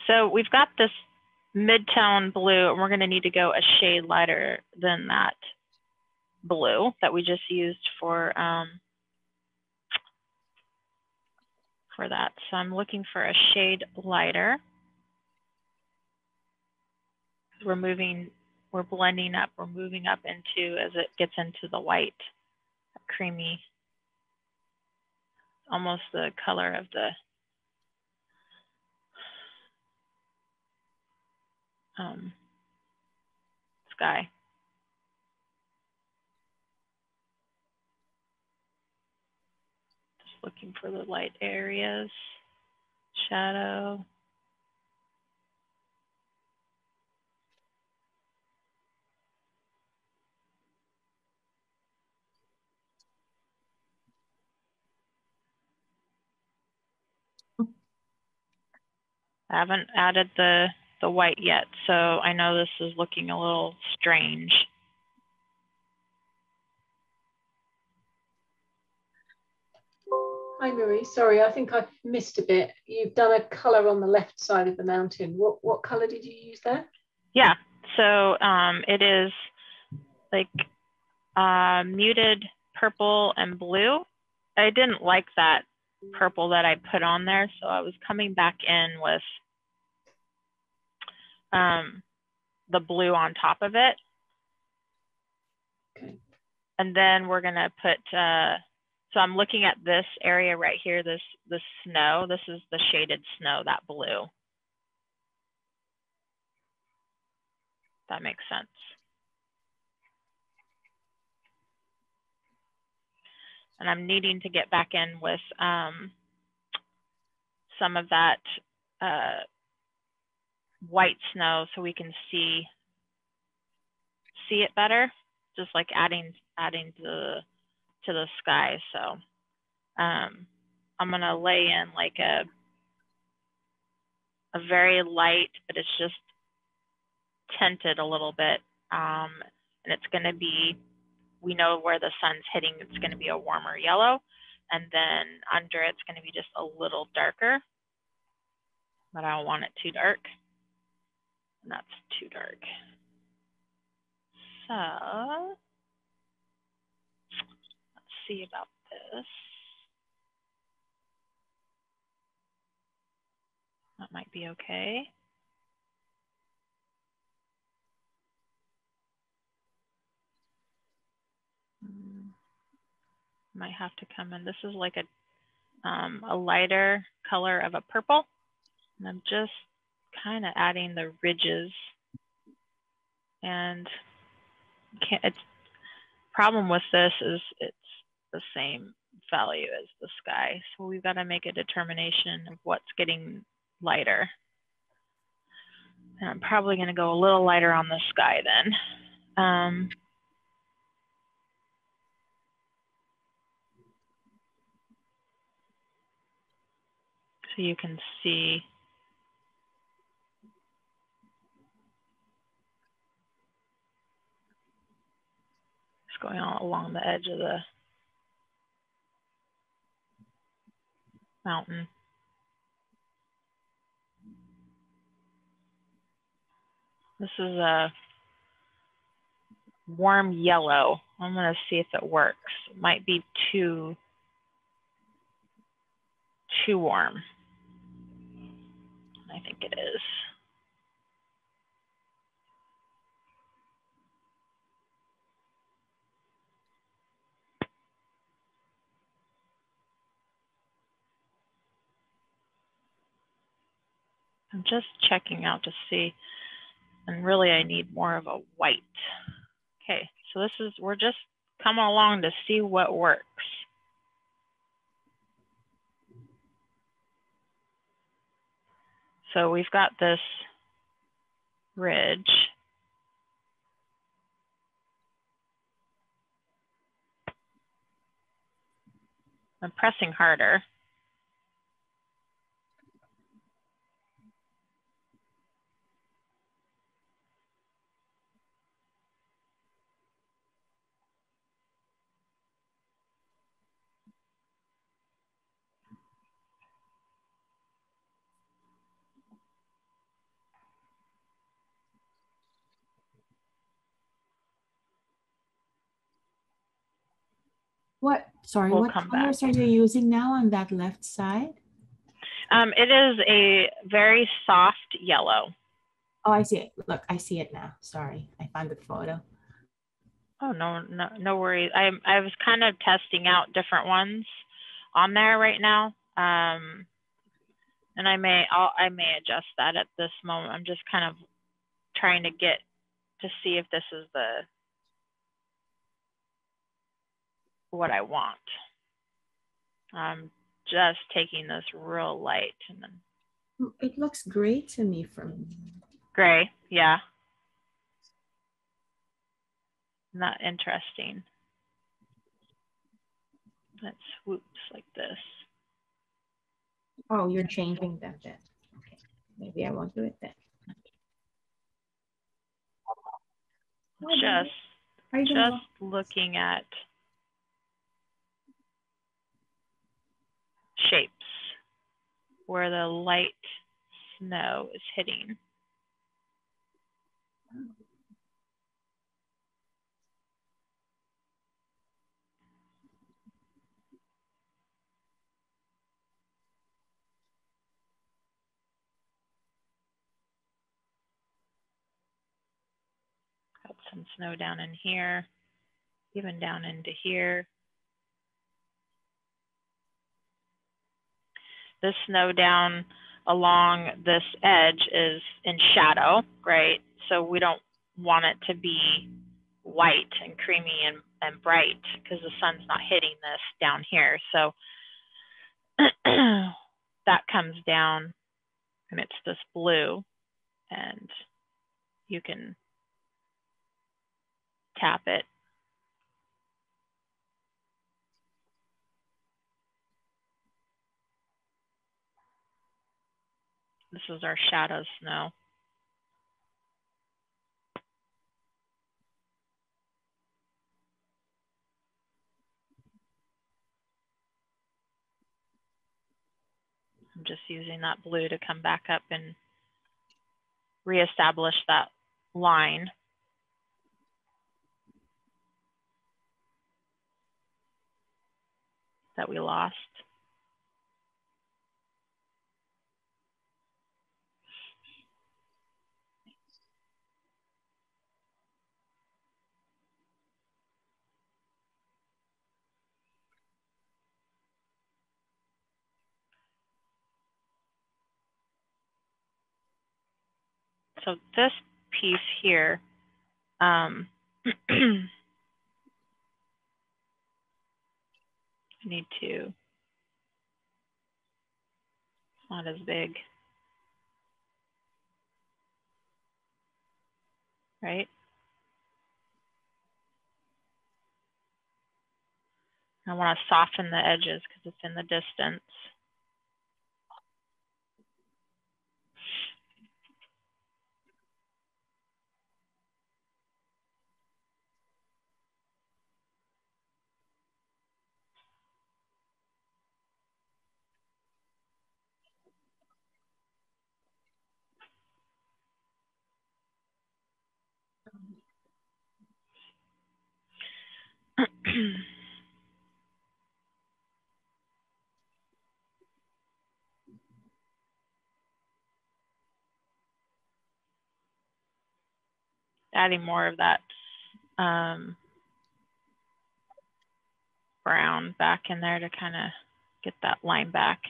So we've got this mid-tone blue, and we're going to need to go a shade lighter than that blue that we just used for that. So I'm looking for a shade lighter. We're blending up, we're moving up into, as it gets into the white, creamy, almost the color of the sky. Just looking for the light areas, shadow. I haven't added the white yet, so I know this is looking a little strange. Hi Marie, sorry, I think I missed a bit. You've done a colour on the left side of the mountain. What colour did you use there? Yeah, so it is like muted purple and blue. I didn't like that purple that I put on there, so I was coming back in with the blue on top of it. Okay. And then we're gonna put, so I'm looking at this area right here, this snow. This is the shaded snow, that blue. That makes sense. And I'm needing to get back in with some of that white snow so we can see it better, just like adding to the sky. So I'm gonna lay in like a very light, but it's just tinted a little bit, and it's gonna be, we know where the sun's hitting, it's gonna be a warmer yellow, and then under it's gonna be just a little darker, but I don't want it too dark, and that's too dark. So let's see about this. That might be okay. Might have to come in. This is like a lighter color of a purple, and I'm just kind of adding the ridges. And it's problem with this is it's the same value as the sky, so we've got to make a determination of what's getting lighter. And I'm probably going to go a little lighter on the sky then. So you can see it's going all along the edge of the mountain. This is a warm yellow. I'm going to see if it works. It might be too warm. I think it is. I'm just checking out to see, and really I need more of a white. Okay, so this is, we're just coming along to see what works. So we've got this ridge. I'm pressing harder. What, sorry, We'll what come colors back. are you using now on that left side? It is a very soft yellow. Oh, I see it. Look, I see it now. Sorry, I found the photo. Oh, no worries. I was kind of testing out different ones on there right now. And I may adjust that at this moment. I'm just kind of trying to get to see if this is what I want. I'm just taking this real light and then. It looks great to me from Gray, yeah. Not interesting. That swoops like this. Oh, you're changing that then. Okay, maybe I won't do it then. Just looking at shapes where the light snow is hitting. Got some snow down in here, even down into here. This snow down along this edge is in shadow, right? So we don't want it to be white and creamy and bright because the sun's not hitting this down here. So that comes down and it's this blue, and you can tap it. This is our shadow snow. I'm just using that blue to come back up and reestablish that line. That we lost. So this piece here, I need to, it's not as big. right? I want to soften the edges because it's in the distance. Adding more of that brown back in there to kind of get that line back.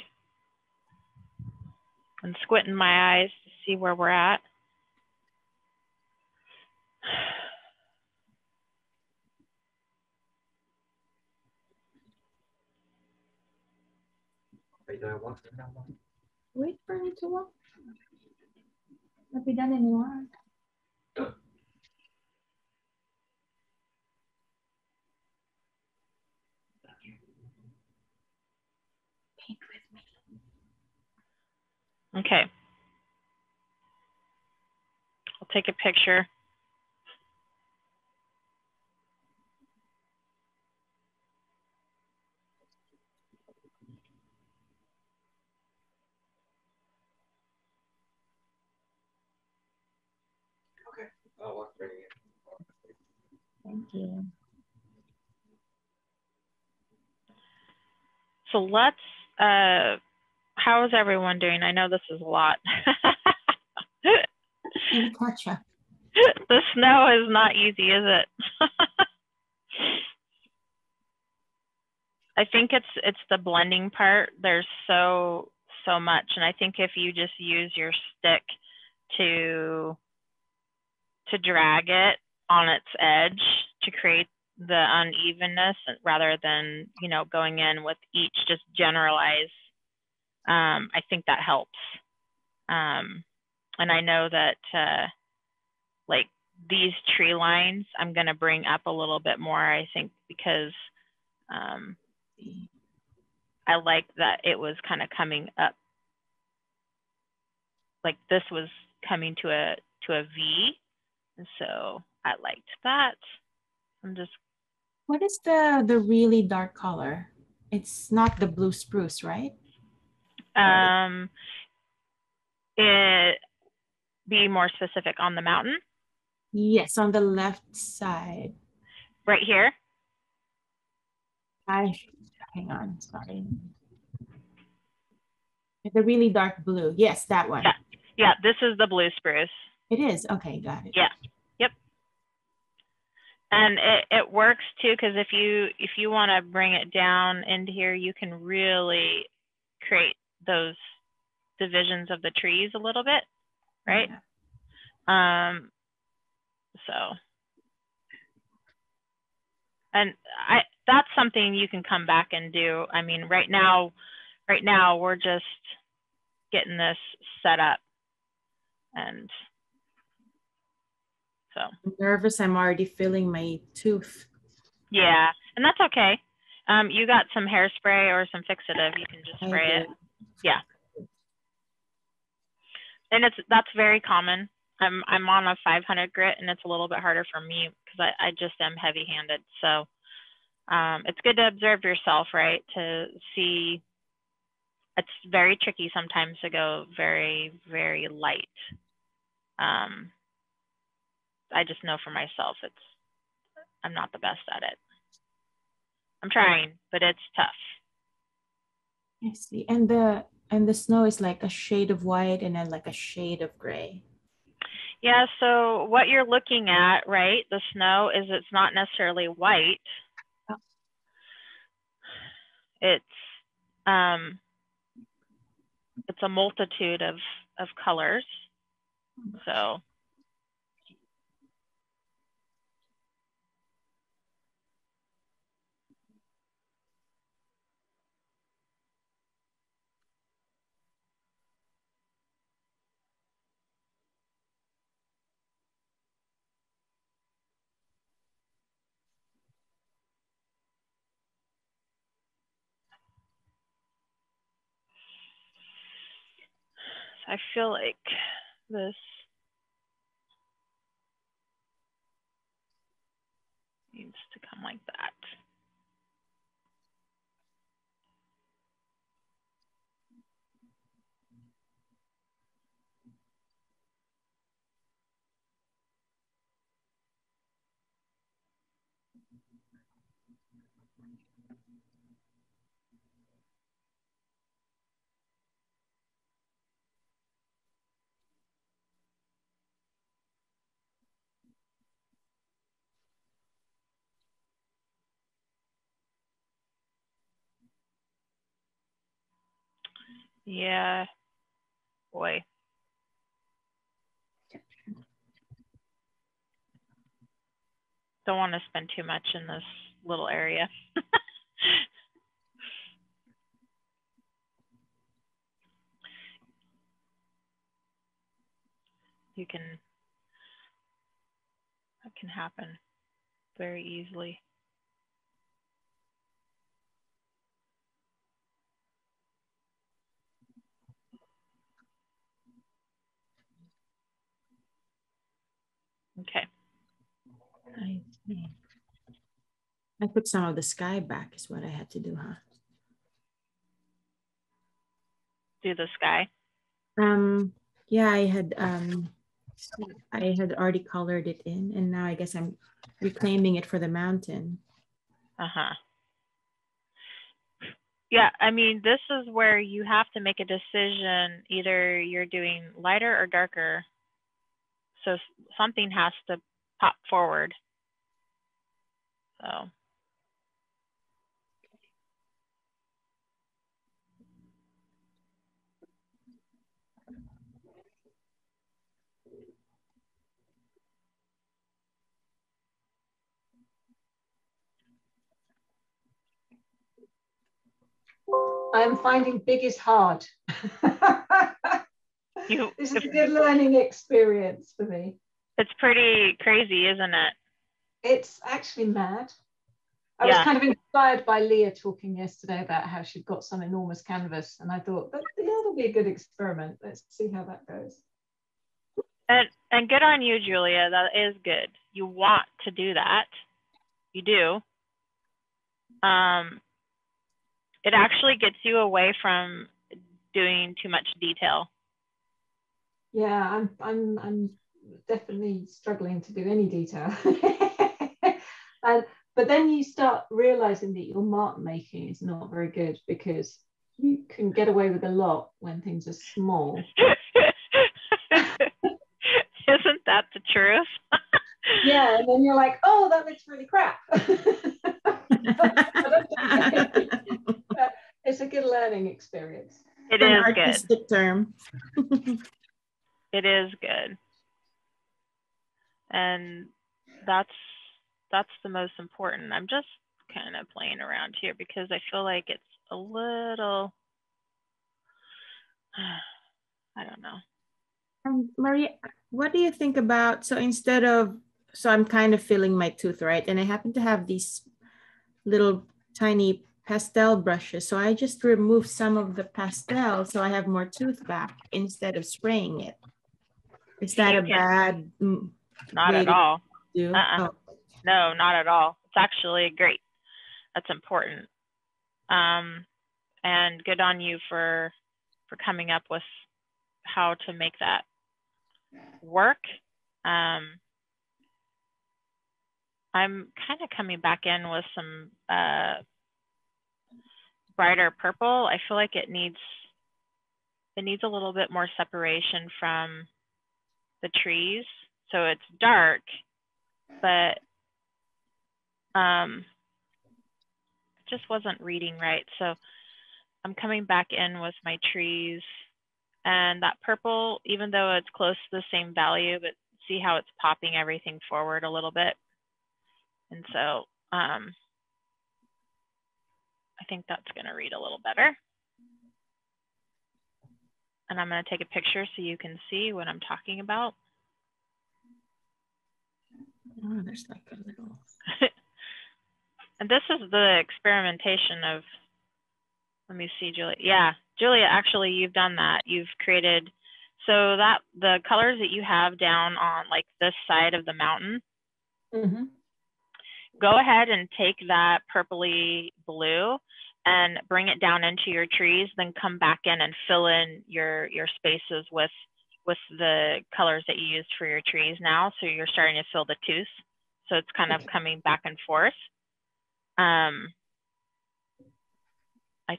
And squinting my eyes to see where we're at. Wait for me to walk. Not be done anymore. Paint with me. Okay. I'll take a picture. Okay. I'll walk right in. Thank you. So let's, how is everyone doing? I know this is a lot. You gotcha. The snow is not easy, is it? I think it's the blending part. There's so much, and I think if you just use your stick to drag it on its edge to create the unevenness rather than, you know, going in with each just generalize, I think that helps. And I know that like these tree lines, I'm going to bring up a little bit more, I think, because I like that it was kind of coming up. Like this was coming to a V. And so I liked that. I'm just. What is the really dark color? It's not the blue spruce, right? It be more specific on the mountain. Yes, on the left side. Right here. Hang on, sorry. The really dark blue. Yes, that one. Yeah, this is the blue spruce. It is. Okay, got it. Yeah. Yep. And it works too, because if you want to bring it down into here, you can really create those divisions of the trees a little bit, right? Yeah. So, and that's something you can come back and do. I mean, right now we're just getting this set up, and so. I'm nervous. I'm already feeling my tooth. Yeah, and that's okay. You got some hairspray or some fixative, you can just spray it. Yeah. And that's very common. I'm on a 500 grit, and it's a little bit harder for me because I just am heavy-handed. So it's good to observe yourself, right? To see, it's very tricky sometimes to go very, very light. I just know for myself, I'm not the best at it. I'm trying, but it's tough. I see. And the snow is like a shade of white and then like a shade of gray. Yeah, so what you're looking at, right, the snow is it's not necessarily white. Oh. It's a multitude of colors. So I feel like this needs to come like that. Yeah, boy. Don't want to spend too much in this little area. That can happen very easily. Okay. I see. I put some of the sky back is what I had to do, huh? Do the sky. Yeah, I had already colored it in, and now I guess I'm reclaiming it for the mountain. Uh-huh. Yeah, I mean, this is where you have to make a decision. Either you're doing lighter or darker. So something has to pop forward. So. I'm finding big is hard. This is a good learning experience for me. It's pretty crazy, isn't it? It's actually mad. I was kind of inspired by Leah talking yesterday about how she'd got some enormous canvas, and I thought that'll be a good experiment. Let's see how that goes. And good on you, Julia. That is good. You want to do that. You do. It actually gets you away from doing too much detail. Yeah, I'm definitely struggling to do any detail. But then you start realizing that your mark making is not very good, because you can get away with a lot when things are small. Isn't that the truth? Yeah, and then you're like, oh, that looks really crap. It's a good learning experience. It is an artistic term. It is good. And that's the most important. I'm just kind of playing around here because I feel like it's a little, I don't know. Maria, what do you think about, so I'm kind of filling my tooth, right? And I happen to have these little tiny pastel brushes. So I just remove some of the pastel so I have more tooth back instead of spraying it. Is that a bad Not at all. Do? Oh. No, not at all. It's actually great. That's important. And good on you for coming up with how to make that work. I'm kind of coming back in with some brighter purple. I feel like it needs a little bit more separation from the trees. So it's dark, but it just wasn't reading right. So I'm coming back in with my trees, and that purple, even though it's close to the same value, but see how it's popping everything forward a little bit. And so I think that's going to read a little better. And I'm going to take a picture so you can see what I'm talking about. Oh, there's like a little. And this is the experimentation of, let me see, Julia. Yeah, Julia, actually, you've done that. You've created So that the colors that you have down on like this side of the mountain, go ahead and take that purpley blue and bring it down into your trees, then come back in and fill in your spaces with the colors that you used for your trees now. So you're starting to fill the tooth. So it's kind of coming back and forth. I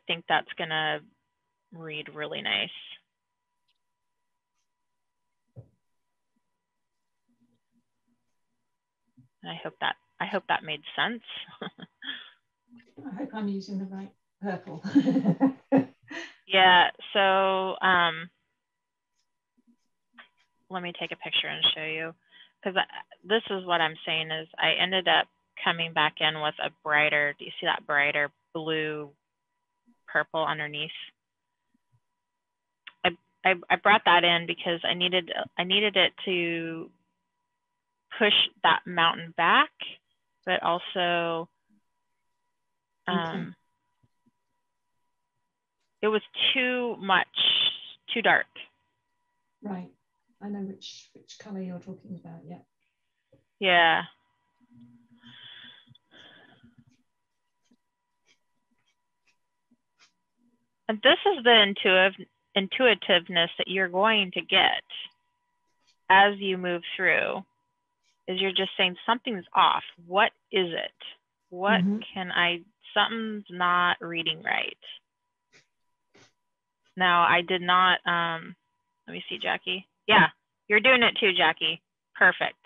think that's gonna read really nice. I hope that made sense. I hope I'm using the right purple. Yeah, so let me take a picture and show you, because this is what I'm saying is I ended up coming back in with a brighter, do you see that brighter blue purple underneath? I brought that in because I needed it to push that mountain back, but also it was too dark. Right. I know which color you're talking about. Yeah. Yeah. And this is the intuitiveness that you're going to get as you move through, is you're just saying something's off. What is it? What something's not reading right. Now I did not, let me see, Jackie. Yeah, you're doing it too, Jackie. Perfect.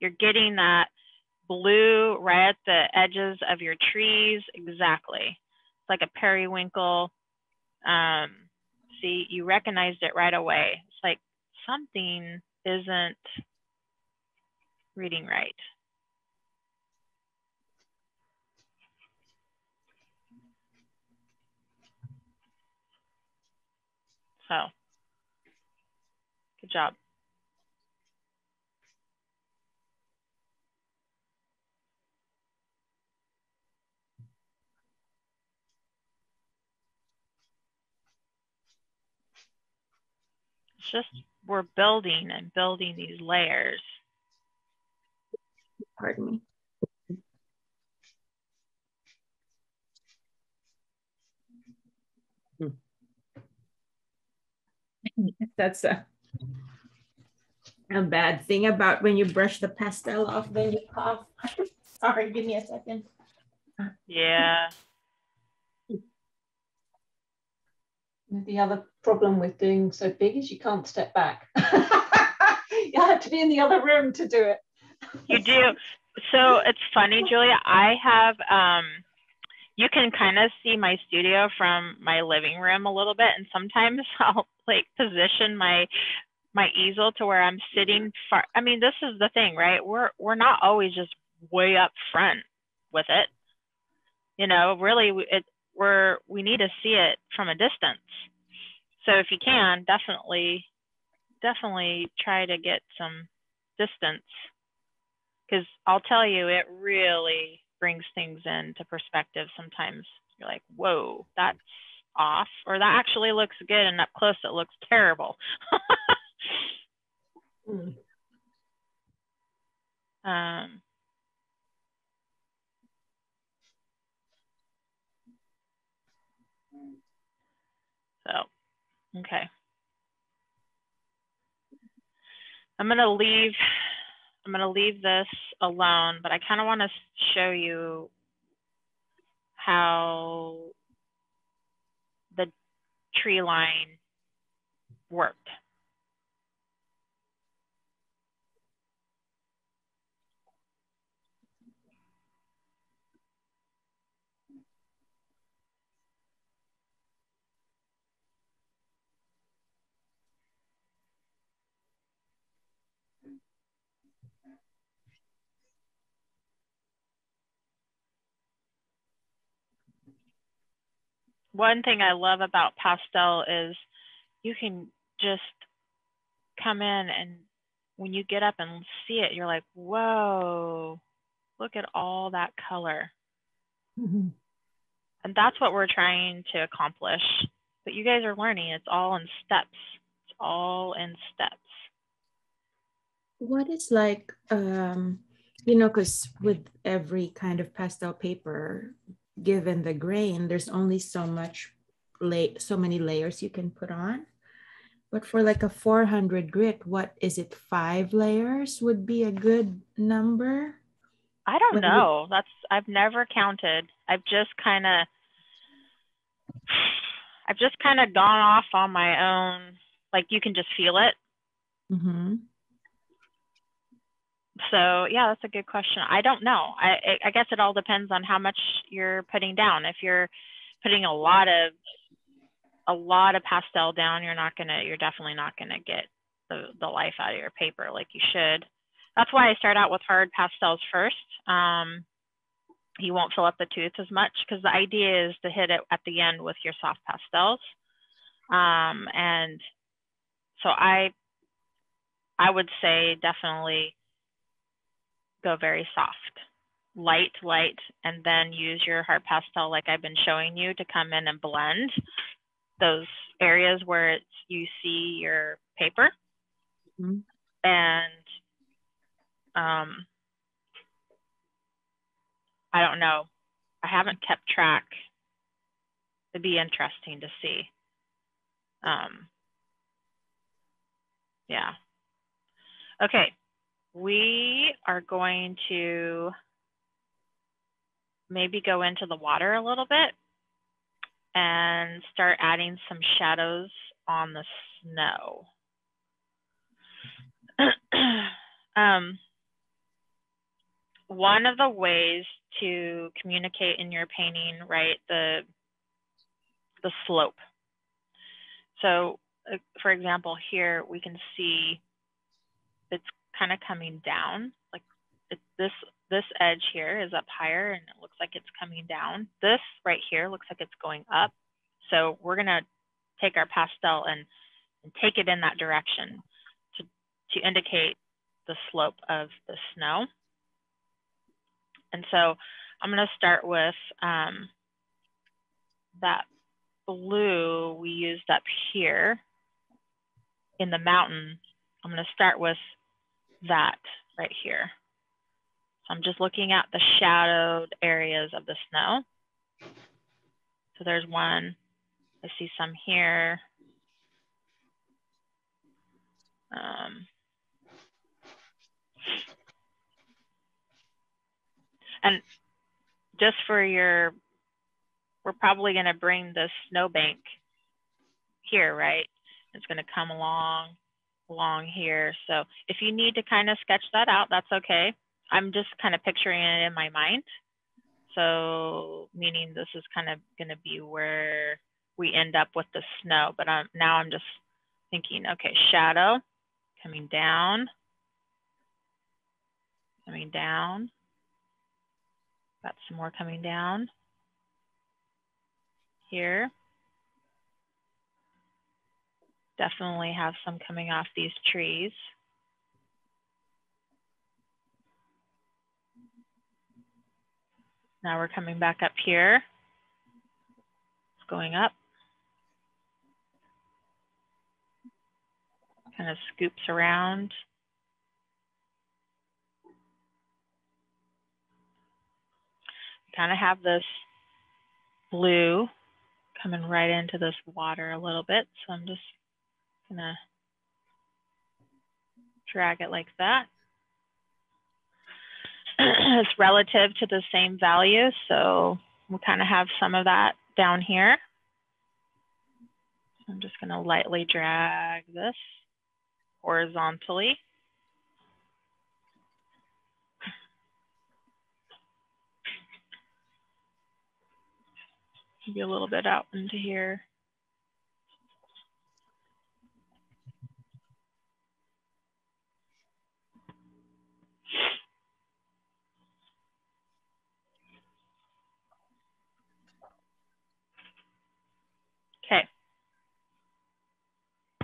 You're getting that blue right at the edges of your trees. Exactly. It's like a periwinkle. See, you recognized it right away. It's like something isn't reading right. So, good job. It's just, we're building and building these layers. Pardon me. That's a bad thing about when you brush the pastel off, then you cough. Sorry, give me a second. Yeah. The other problem with doing so big is you can't step back. You have to be in the other room to do it. You do. So it's funny, Julia, I have, you can kind of see my studio from my living room a little bit. And sometimes I'll like position my easel to where I'm sitting far. I mean, this is the thing, right? We're not always just way up front with it. You know, really we need to see it from a distance. So if you can, definitely try to get some distance, because I'll tell you, it really brings things into perspective. Sometimes you're like, whoa, that's off, or that actually looks good, and up close it looks terrible. So, okay. I'm gonna leave this alone, but I kind of want to show you how the tree line worked. One thing I love about pastel is you can just come in, and when you get up and see it, you're like, whoa, look at all that color. And that's what we're trying to accomplish. But you guys are learning, it's all in steps. It's all in steps. What is like, you know, because with every kind of pastel paper, given the grain, there's only so many layers you can put on. But for like a 400 grit, what is it? 5 layers would be a good number? I don't know. I've never counted. I've just kind of gone off on my own. Like you can just feel it. Mm-hmm. So yeah, that's a good question. I don't know. I guess it all depends on how much you're putting down. If you're putting a lot of pastel down, you're definitely not gonna get the life out of your paper like you should. That's why I start out with hard pastels first. You won't fill up the tooth as much because the idea is to hit it at the end with your soft pastels. And so I would say definitely go very soft, light, and then use your hard pastel like I've been showing you to come in and blend those areas where you see your paper. Mm-hmm. And I don't know. I haven't kept track. It'd be interesting to see. Yeah. Okay. We are going to maybe go into the water a little bit and start adding some shadows on the snow. One of the ways to communicate in your painting, right, the slope. So, for example, here we can see it's kind of coming down. Like this edge here is up higher and it looks like it's coming down. This right here looks like it's going up. So we're gonna take our pastel and take it in that direction to indicate the slope of the snow. And so I'm gonna start with that blue we used up here in the mountain. I'm gonna start with that right here. So I'm just looking at the shadowed areas of the snow. So there's one, I see some here. And just for we're probably gonna bring the snowbank here, right? It's gonna come along here. So if you need to kind of sketch that out, that's okay. I'm just kind of picturing it in my mind. So meaning this is kind of gonna be where we end up with the snow, but now I'm just thinking, okay, shadow coming down, got some more coming down here. Definitely have some coming off these trees. Now we're coming back up here. It's going up. Kind of scoops around. Kind of have this blue coming right into this water a little bit. So I'm just gonna drag it like that. It's relative to the same value, so we'll kind of have some of that down here. I'm just gonna lightly drag this horizontally. Maybe a little bit out into here. Okay.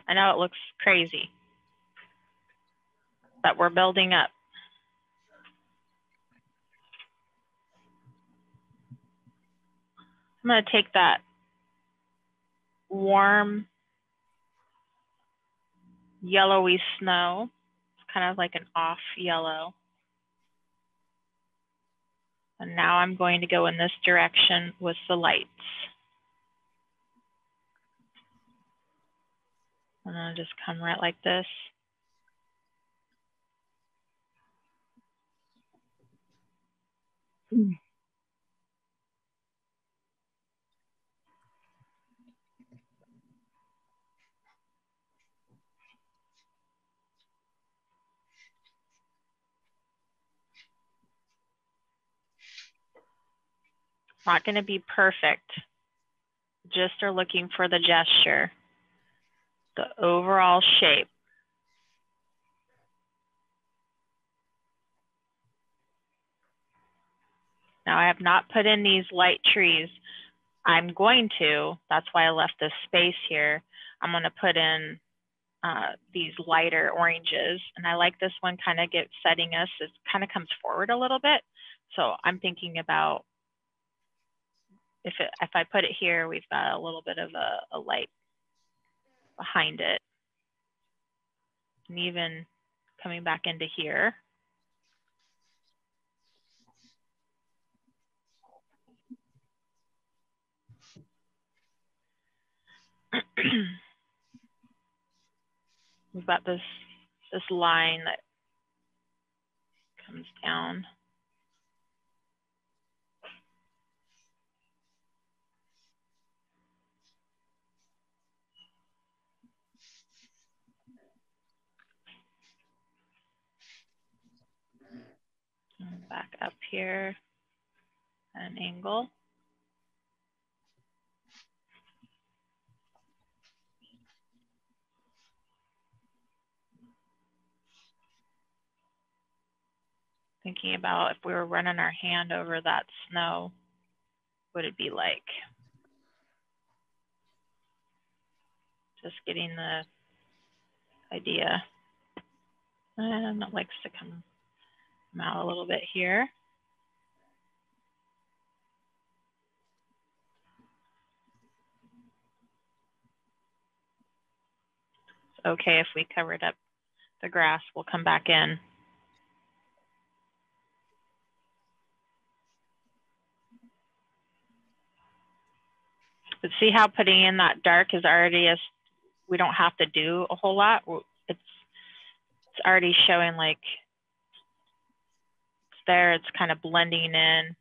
I know it looks crazy, but we're building up. I'm going to take that warm yellowy snow. It's kind of like an off yellow. And now I'm going to go in this direction with the lights. And I'll just come right like this. Not going to be perfect. Just are looking for the gesture, the overall shape. Now I have not put in these light trees. I'm going to, that's why I left this space here. I'm going to put in these lighter oranges. And I like this one kind of setting us, it kind of comes forward a little bit. So I'm thinking about if I put it here, we've got a little bit of a light behind it. And even coming back into here. We've got this line that comes down. And back up here at an angle. Thinking about if we were running our hand over that snow, what would it be like? Just getting the idea. And it likes to come out a little bit here. It's okay if we covered up the grass, we'll come back in. But see how putting in that dark is already we don't have to do a whole lot. It's already showing like it's there, it's kind of blending in,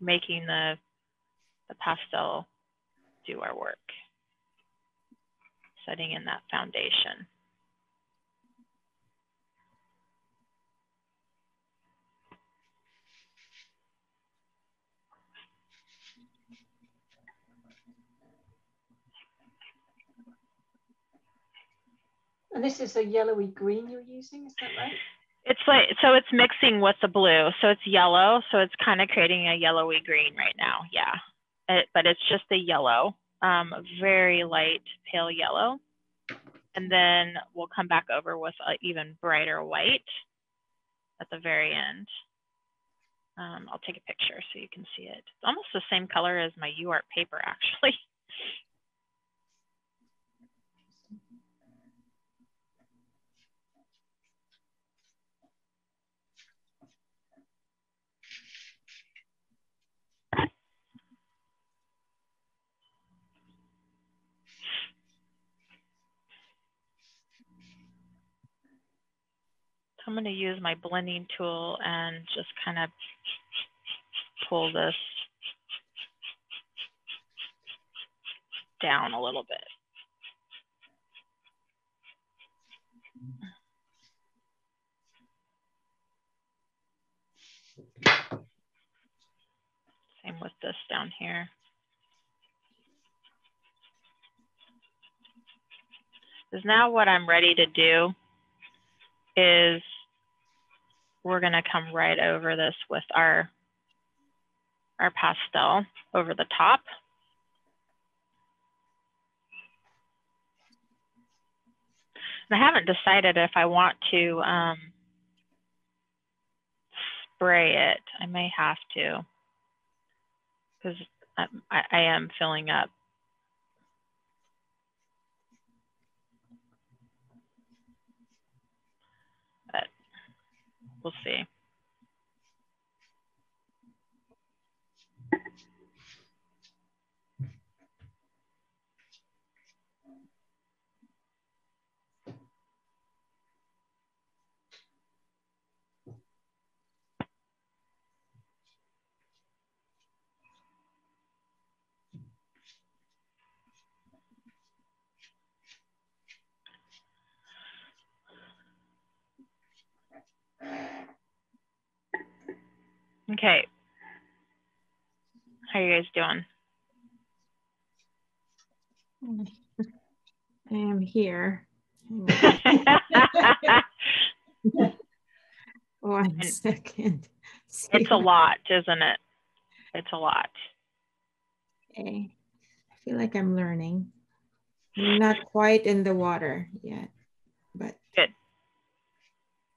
making the pastel do our work, setting in that foundation. And this is a yellowy green you're using, is that right? It's like, so it's mixing with the blue. So it's yellow. So it's kind of creating a yellowy green right now. Yeah. But it's just a yellow, very light pale yellow. And then we'll come back over with an even brighter white at the very end. I'll take a picture so you can see it. It's almost the same color as my UART paper, actually. I'm going to use my blending tool and just kind of pull this down a little bit. Same with this down here. Because now what I'm ready to do is we're going to come right over this with our pastel over the top. And I haven't decided if I want to spray it. I may have to, because I am filling up. We'll see. Okay. How are you guys doing? I am here. 1 second. It's a lot, isn't it? It's a lot. Okay. I feel like I'm learning. I'm not quite in the water yet, but Good.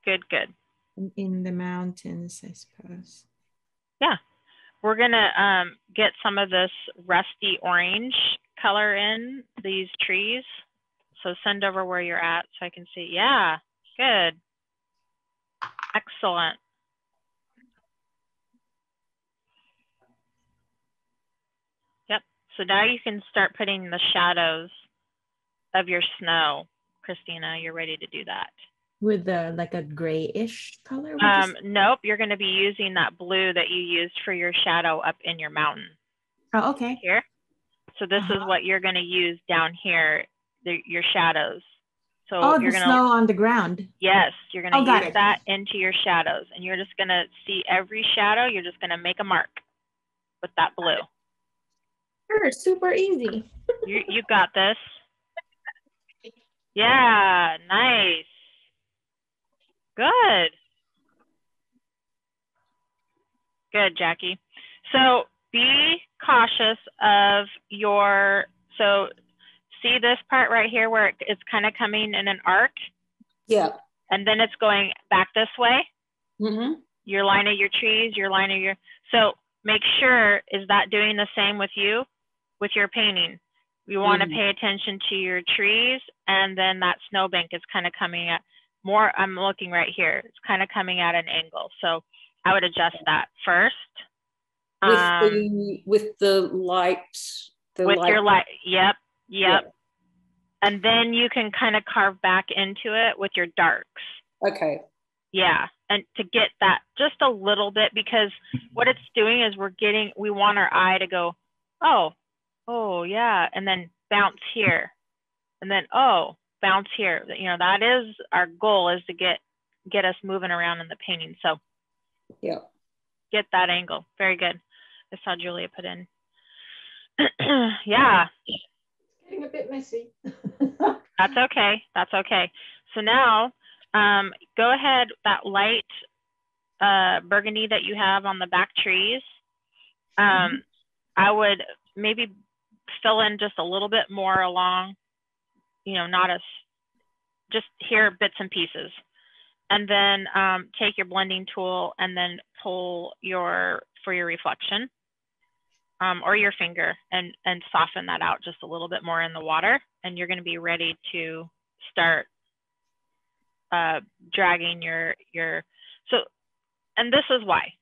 Good, good. I'm in the mountains, I suppose. Yeah. We're gonna get some of this rusty orange color in these trees. So send over where you're at so I can see. Yeah, good. Excellent. Yep. So now you can start putting the shadows of your snow. Christina, you're ready to do that. With the like a grayish color? Nope, you're going to be using that blue that you used for your shadow up in your mountain. Oh, okay. Here. So this is what you're going to use down here, your shadows. So you're the gonna, snow on the ground. Yes, you're going to use it. that into your shadows. And you're just going to see every shadow. You're just going to make a mark with that blue. Sure, super easy. You got this. Yeah, nice. Good. Good, Jackie. So be cautious of your, so see this part right here where it's kind of coming in an arc? Yeah. And then it's going back this way? Mm-hmm. Your line of your trees, your line of your, so make sure, is that doing the same with you, with your painting? You want to pay attention to your trees, and then that snowbank is kind of coming at more, I'm looking right here, it's kind of coming at an angle. So I would adjust that first. With the light. Your light, yep. And then you can kind of carve back into it with your darks. Okay. Yeah, and to get that just a little bit, because what it's doing is we want our eye to go, oh yeah, and then bounce here, and then bounce here. You know, that is our goal, is to get us moving around in the painting. So yeah, get that angle. Very good. I saw Julia put in. Yeah. Getting a bit messy. That's okay. That's okay. So now go ahead, that light burgundy that you have on the back trees. I would maybe fill in just a little bit more along, you know, not as, just here bits and pieces. And then take your blending tool and then pull for your reflection or your finger and soften that out just a little bit more in the water. And you're going to be ready to start dragging so, and this is why.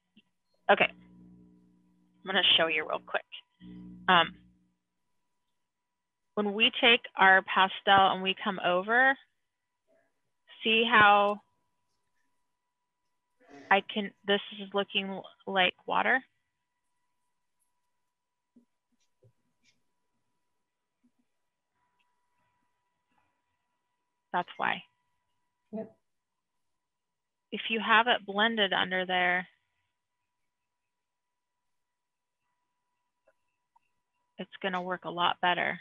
Okay, I'm going to show you real quick. When we take our pastel and we come over, see how this is looking like water? That's why. Yep. If you have it blended under there, it's going to work a lot better.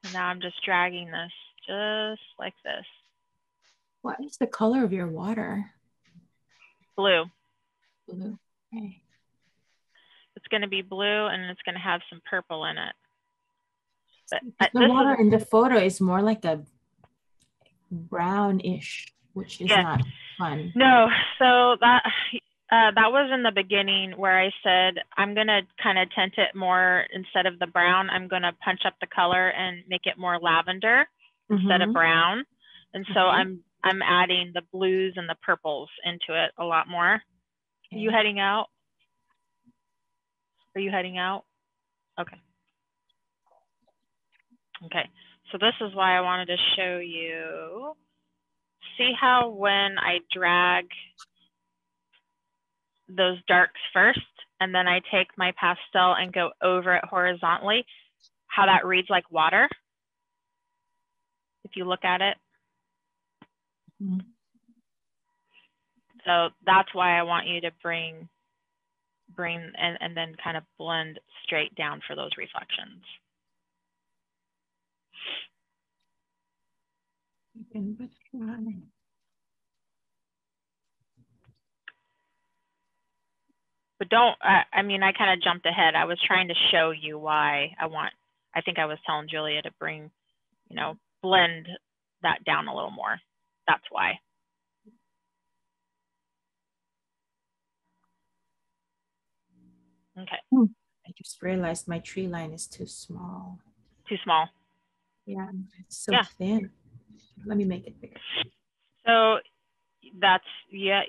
And now I'm just dragging this just like this. What is the color of your water? Blue. Blue. Okay. It's going to be blue and it's going to have some purple in it. But the water in the photo is more like a brownish, which is not fun. No, so that was in the beginning where I said I'm going to kind of tint it more. Instead of the brown, I'm going to punch up the color and make it more lavender instead of brown. And so I'm I'm adding the blues and the purples into it a lot more. Are you heading out? Are you heading out? Okay. Okay, so this is why I wanted to show you. See how when I drag those darks first, and then I take my pastel and go over it horizontally, how that reads like water, if you look at it. Mm-hmm. So that's why I want you to bring and then kind of blend straight down for those reflections. But don't, I mean, I kind of jumped ahead. I was trying to show you why I think I was telling Julia to bring, you know, blend that down a little more. That's why. Okay. I just realized my tree line is too small. Too small. Yeah, it's so thin. Let me make it bigger. So that's, yeah,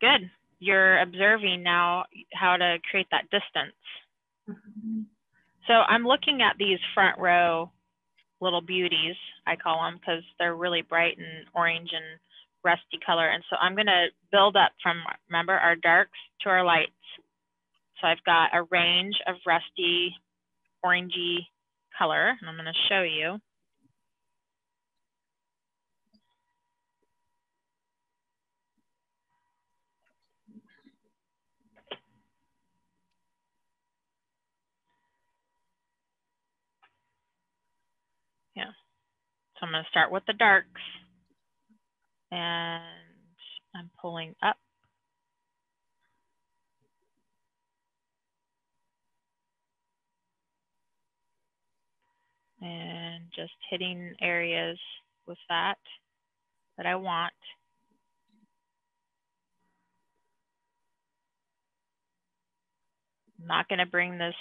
good. You're observing now how to create that distance. Mm-hmm. So I'm looking at these front row little beauties, I call them, because they're really bright and orange and rusty color. And so I'm going to build up from, remember, our darks to our lights. So I've got a range of rusty, orangey color, and I'm going to show you. Yeah. So I'm going to start with the darks, and I'm pulling up. And just hitting areas with that I want. I'm not going to bring this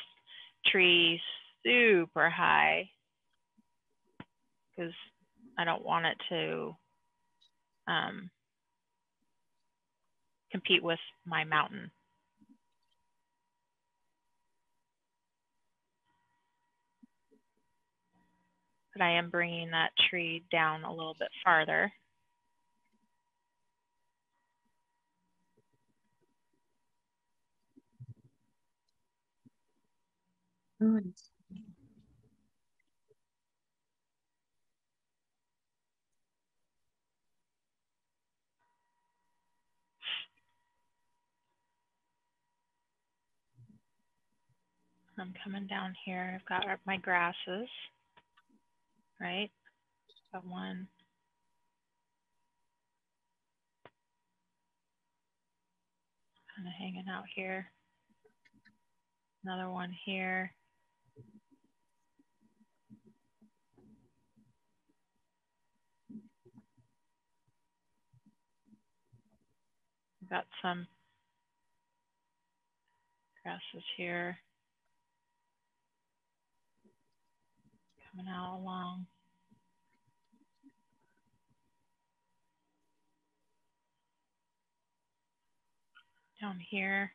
tree super high because I don't want it to compete with my mountain. But I am bringing that tree down a little bit farther. I'm coming down here. I've got my grasses, right? Got one. Kind of hanging out here. Another one here. I've got some grasses here. Coming out along. Down here.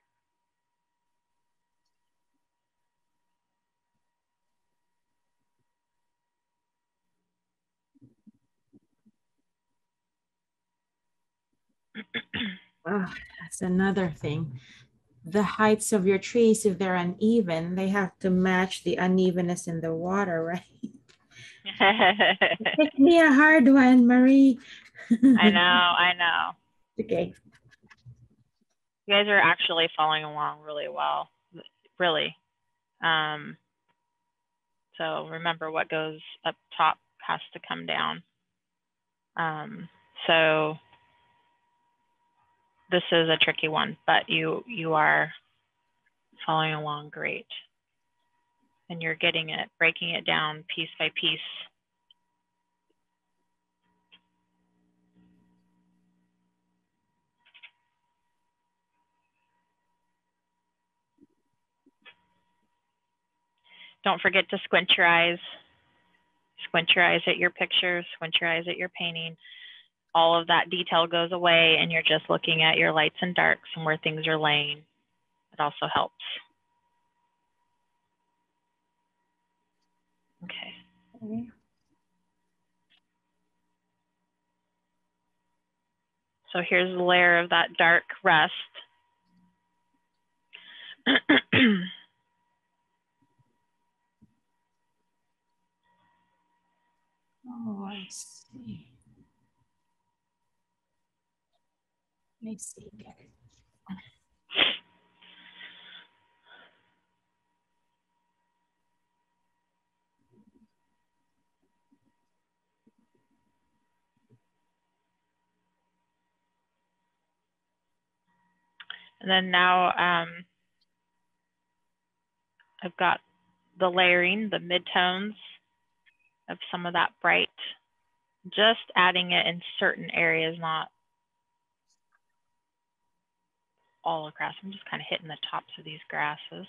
Oh, that's another thing. The heights of your trees, if they're uneven, they have to match the unevenness in the water, right? Pick me a hard one, Marie. I know. Okay. You guys are actually following along really well, really. So remember, what goes up top has to come down. So this is a tricky one, but you are following along great. And you're getting it, breaking it down piece by piece. Don't forget to squint your eyes. Squint your eyes at your pictures, squint your eyes at your painting. all of that detail goes away and you're just looking at your lights and darks and where things are laying. It also helps. Okay. So here's the layer of that dark rust. Oh, I see. Let me see. And then now I've got the layering, the midtones of some of that bright, just adding it in certain areas, not all across. I'm just kind of hitting the tops of these grasses.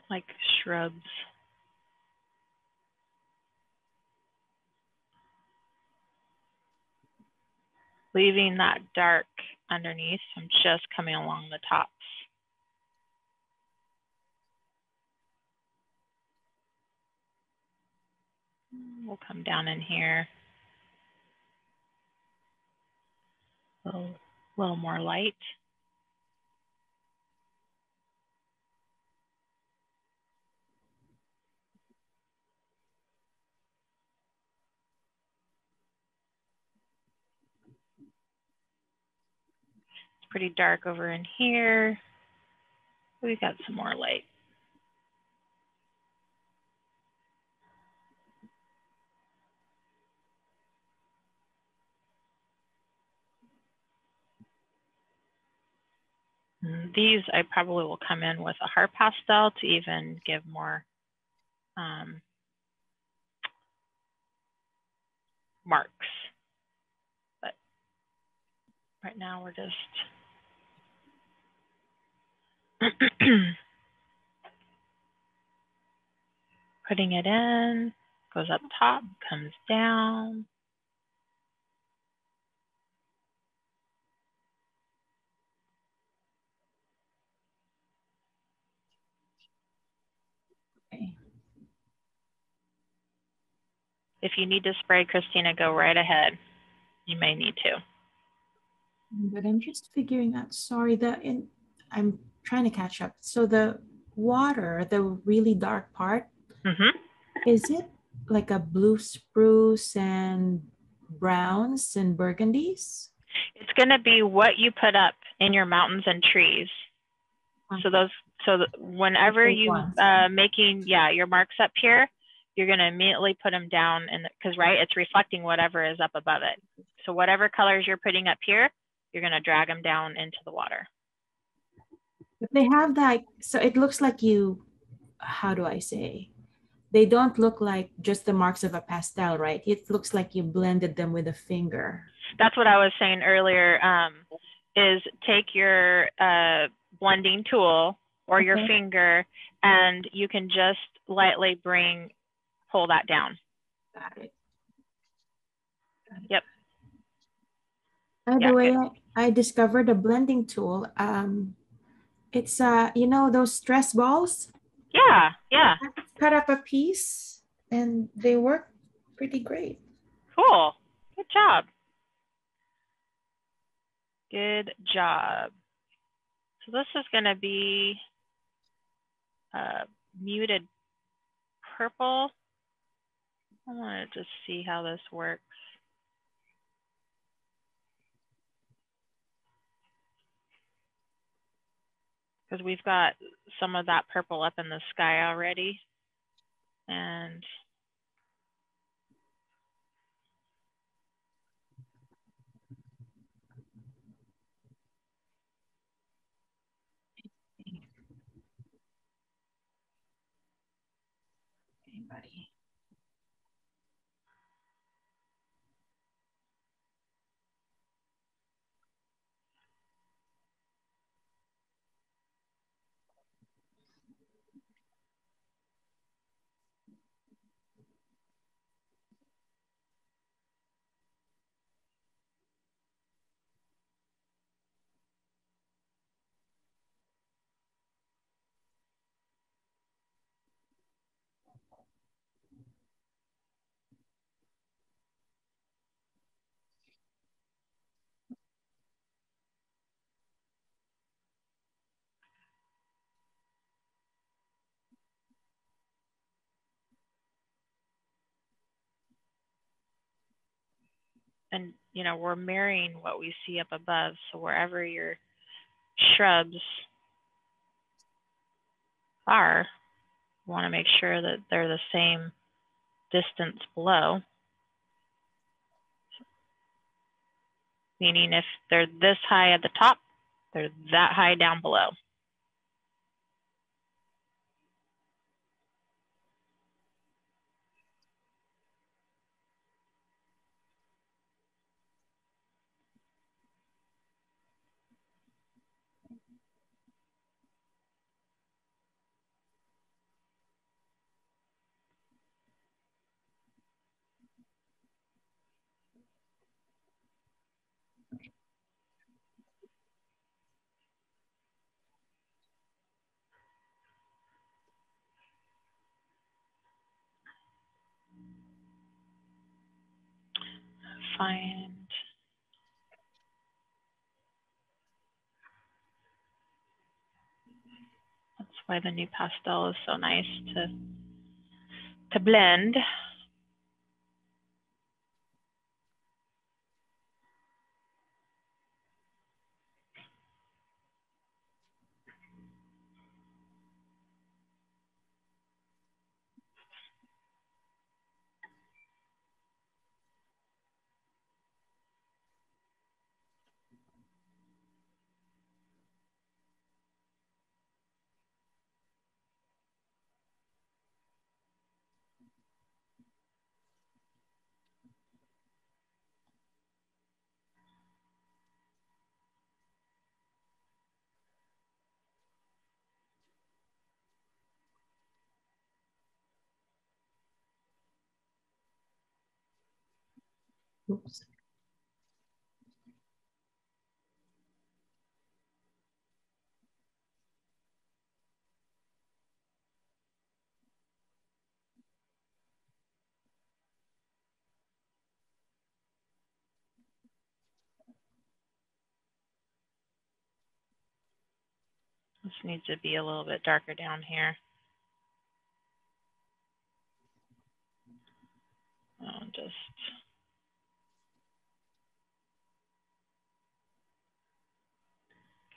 Like shrubs. Leaving that dark underneath. I'm just coming along the tops. We'll come down in here. A little more light. It's pretty dark over in here. We got some more light. These I probably will come in with a heart pastel to even give more marks. But right now we're just putting it in, goes up top, comes down. Okay. If you need to spray, Christina, go right ahead. You may need to. But I'm just figuring out, sorry, I'm trying to catch up. So the water, the really dark part, is it like a blue spruce and browns and burgundies? It's going to be what you put up in your mountains and trees. Okay. So whenever you making your marks up here, you're going to immediately put them down, and because it's reflecting whatever is up above it. So whatever colors you're putting up here, you're going to drag them down into the water. But they have that, so it looks like you, how do I say? They don't look like just the marks of a pastel, right? It looks like you blended them with a finger. That's what I was saying earlier, is take your blending tool or your finger, and you can just lightly pull that down. Got it. Yep. By the way, I discovered a blending tool. It's, you know, those stress balls? Yeah, yeah. I cut up a piece and they work pretty great. Cool. Good job. Good job. So this is going to be muted purple. I want to just see how this works. Because we've got some of that purple up in the sky already. And Anybody? and you know, we're mirroring what we see up above. So wherever your shrubs are, we want to make sure that they're the same distance below. Meaning if they're this high at the top, they're that high down below. Find that's why the NuPastel is so nice to blend. Oops. This needs to be a little bit darker down here. I'll just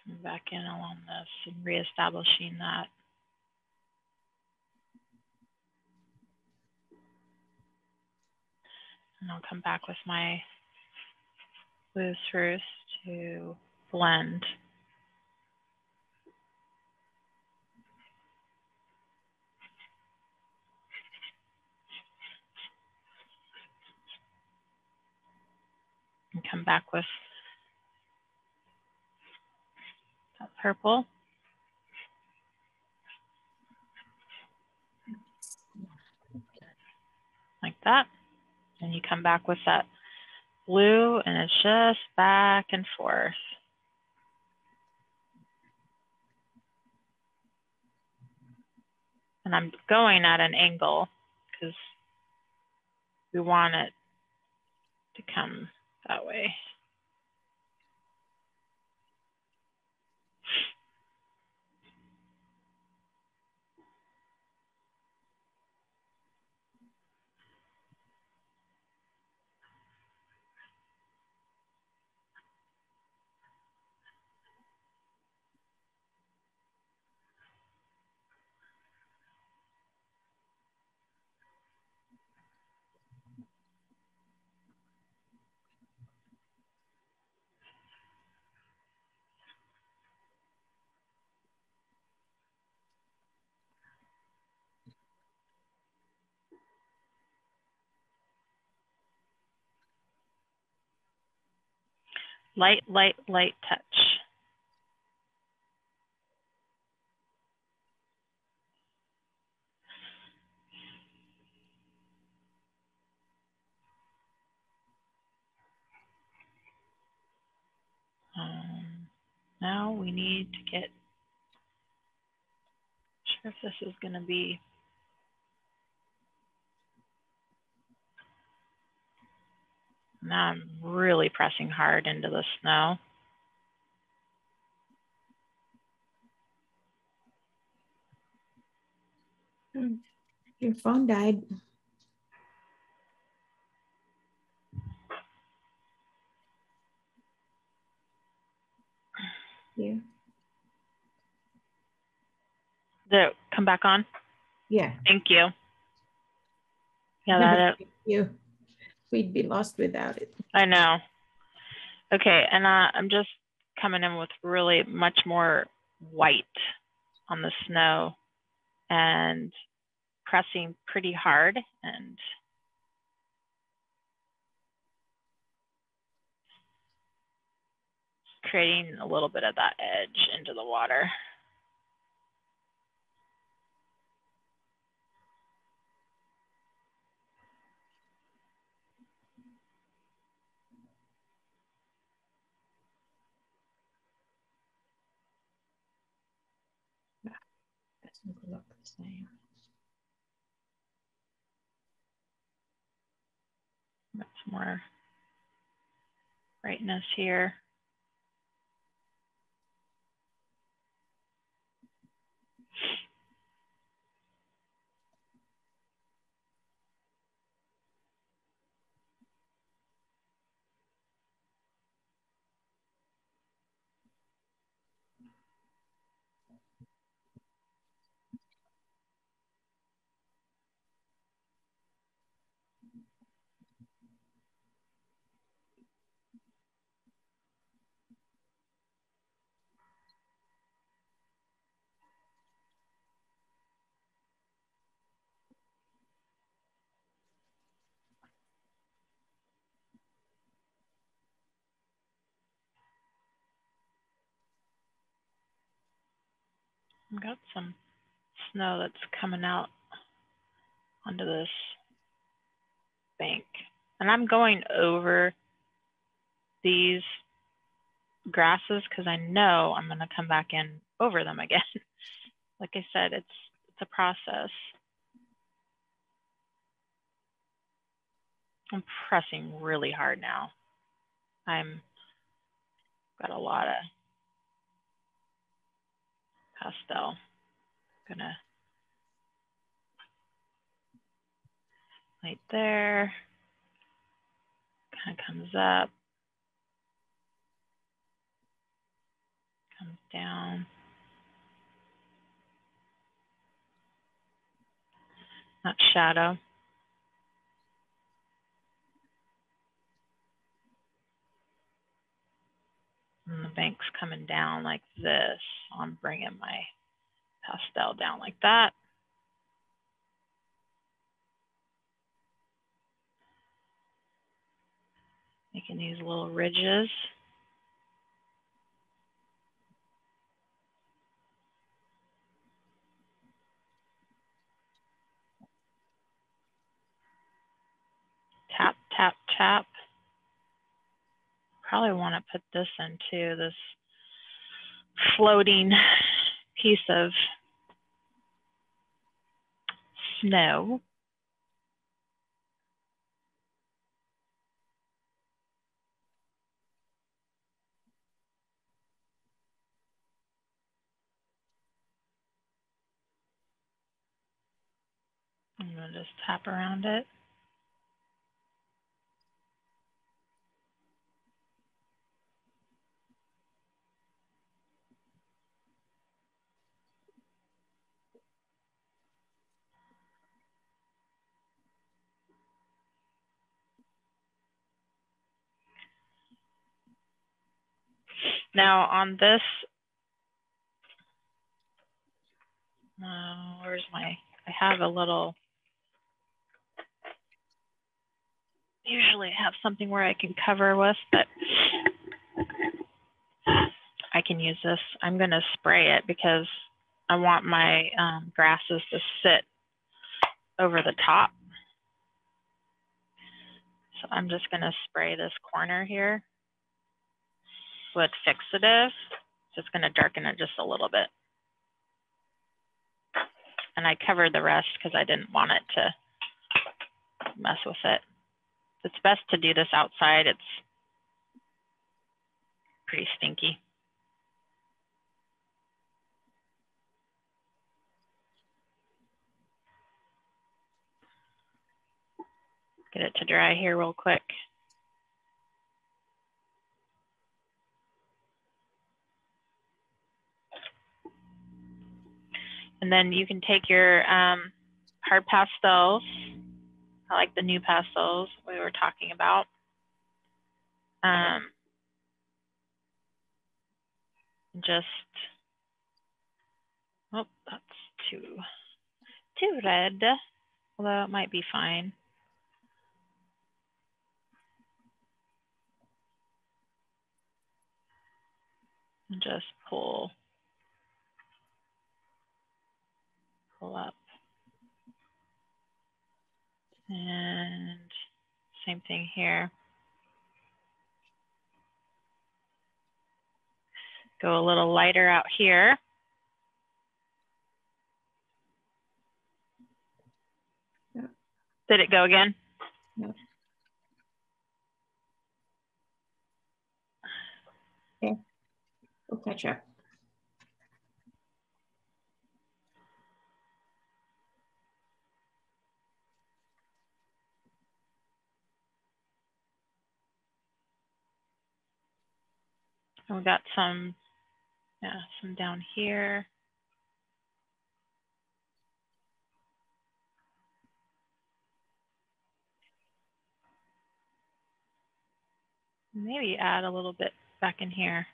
come back in along this and reestablishing that. And I'll come back with my blue spruce to blend. And come back with that purple. Like that. And you come back with that blue and it's just back and forth. And I'm going at an angle because we want it to come that way. Light, light, light touch. Now we need to get, sure if this is going to be, now I'm really pressing hard into the snow. Your phone died. Yeah. Did it come back on? Yeah. Thank you. Yeah, Thank you. We'd be lost without it. I know. Okay, and I'm just coming in with really much more white on the snow and pressing pretty hard and creating a little bit of that edge into the water. Doesn't look the same. That's more brightness here. I've got some snow that's coming out onto this bank. And I'm going over these grasses because I know I'm going to come back in over them again. Like I said, it's a process. I'm pressing really hard now. I'm got a lot of pastel. Gonna right there. Kind of comes up, comes down. Not shadow. And the bank's coming down like this. I'm bringing my pastel down like that. Making these little ridges. Tap, tap, tap. Probably want to put this in too, this floating piece of snow. I'm gonna just tap around it. Now on this, where's my, I have a little, usually I have something where I can cover with, but I can use this. I'm gonna spray it because I want my grasses to sit over the top. So I'm just gonna spray this corner here with fixative. So it's gonna darken it just a little bit. And I covered the rest because I didn't want it to mess with it. It's best to do this outside. It's pretty stinky. Get it to dry here real quick. And then you can take your hard pastels. I like the new pastels we were talking about. Just, oh, that's too red, although it might be fine. And just pull up. And same thing here. Go a little lighter out here. Yeah. Did it go again? Yeah. Okay, we'll catch up. And we got some, yeah, some down here. Maybe add a little bit back in here.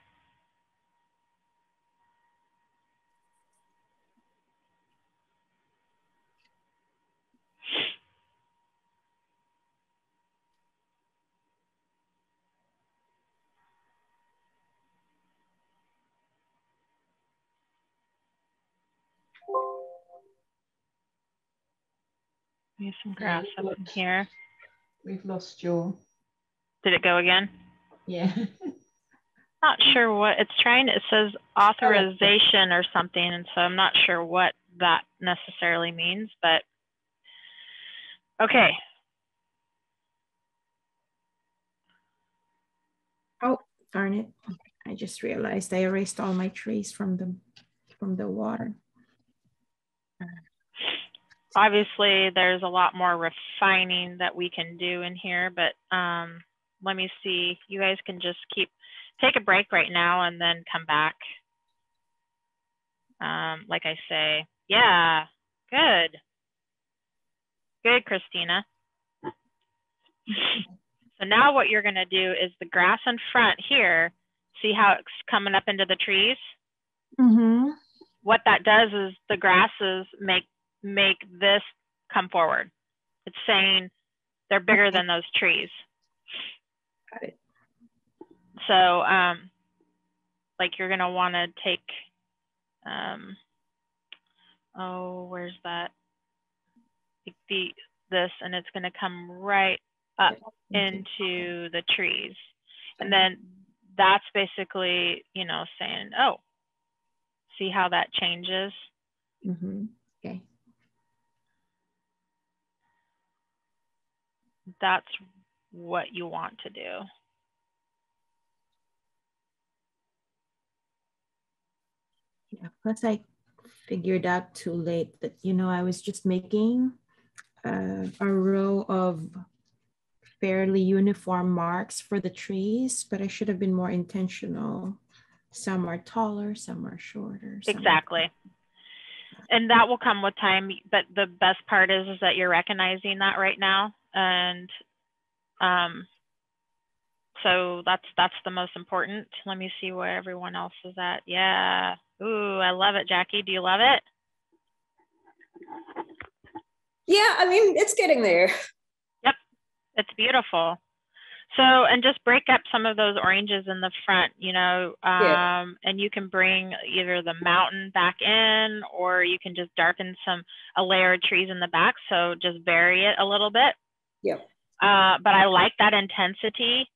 Maybe some grass up in here. We've lost your. Did it go again? Yeah. Not sure what it's trying. It says authorization or something, and so I'm not sure what that necessarily means, but okay. Oh, darn it. I just realized I erased all my trees from the water. Obviously, there's a lot more refining that we can do in here, but let me see. You guys can just take a break right now and then come back. Like I say, yeah, good. Good, Christina. So now what you're gonna do is the grass in front here, see how it's coming up into the trees? Mm-hmm. What that does is the grasses make this come forward. It's saying they're bigger than those trees. Got it. So like you're gonna wanna take, oh, where's that? This, and it's gonna come right up into the trees. And then that's basically, you know, saying, oh, see how that changes? Mm-hmm. Okay. That's what you want to do. Yeah, plus I figured out too late that, you know, I was just making a row of fairly uniform marks for the trees, but I should have been more intentional. Some are taller, some are shorter. Exactly. And that will come with time, but the best part is that you're recognizing that right now. And so that's the most important. Let me see where everyone else is at. Yeah. Ooh, I love it, Jackie. Do you love it? Yeah, I mean, it's getting there. Yep, it's beautiful. So, and just break up some of those oranges in the front, you know, and you can bring either the mountain back in, or you can just darken a layer of trees in the back. So just vary it a little bit. Yep. But I like that intensity.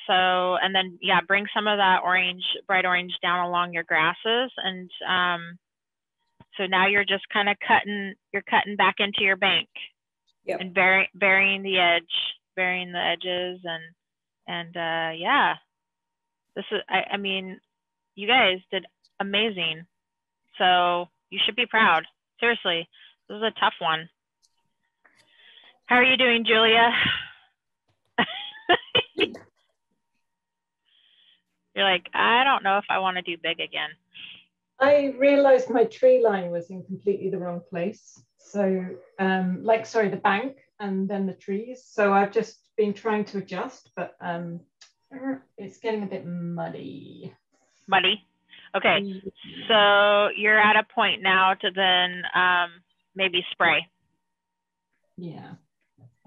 So, and then, yeah, bring some of that bright orange down along your grasses. And so now you're just kind of cutting back into your bank. Yep. And varying the edges, and yeah, this is, I mean, you guys did amazing. So you should be proud. Seriously, this is a tough one. How are you doing, Julia? You're like, I don't know if I want to do big again. I realized my tree line was in completely the wrong place. So, sorry, the bank and then the trees. So I've just been trying to adjust, but it's getting a bit muddy. Muddy. Okay, so you're at a point now to then maybe spray. Yeah,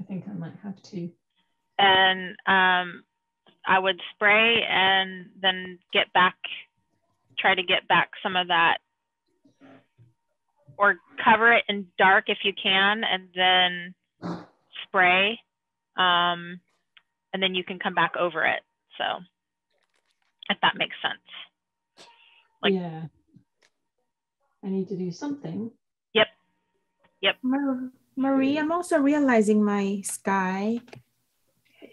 I think I might have to. And I would spray and then try to get back some of that, or cover it in dark if you can, and then spray, and then you can come back over it. So if that makes sense. Yeah, I need to do something. Yep. Marie, I'm also realizing my sky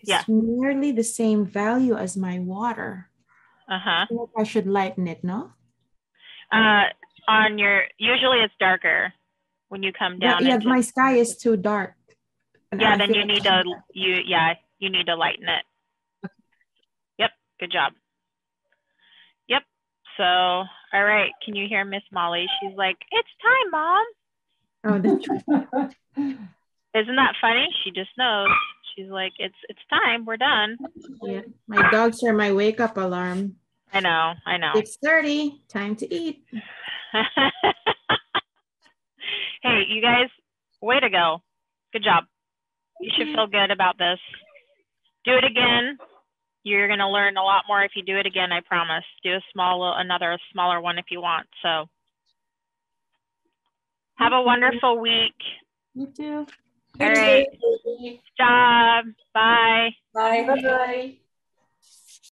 is nearly the same value as my water. I think I should lighten it, no? Usually it's darker when you come down. Yeah, my sky is too dark. Yeah, then you need to lighten it. Yep, good job. Yep. So, all right, can you hear Miss Molly? She's like, "It's time, Mom." Oh, that's Isn't that funny? She just knows. She's like, "It's time. We're done." Yeah, my dogs are my wake up alarm. I know. 6:30, time to eat. Hey, you guys, way to go. Good job. You should feel good about this. Do it again. You're going to learn a lot more if you do it again, I promise. Do another smaller one if you want. So have a wonderful week. You too. All right. Good job. Bye. Bye. Bye.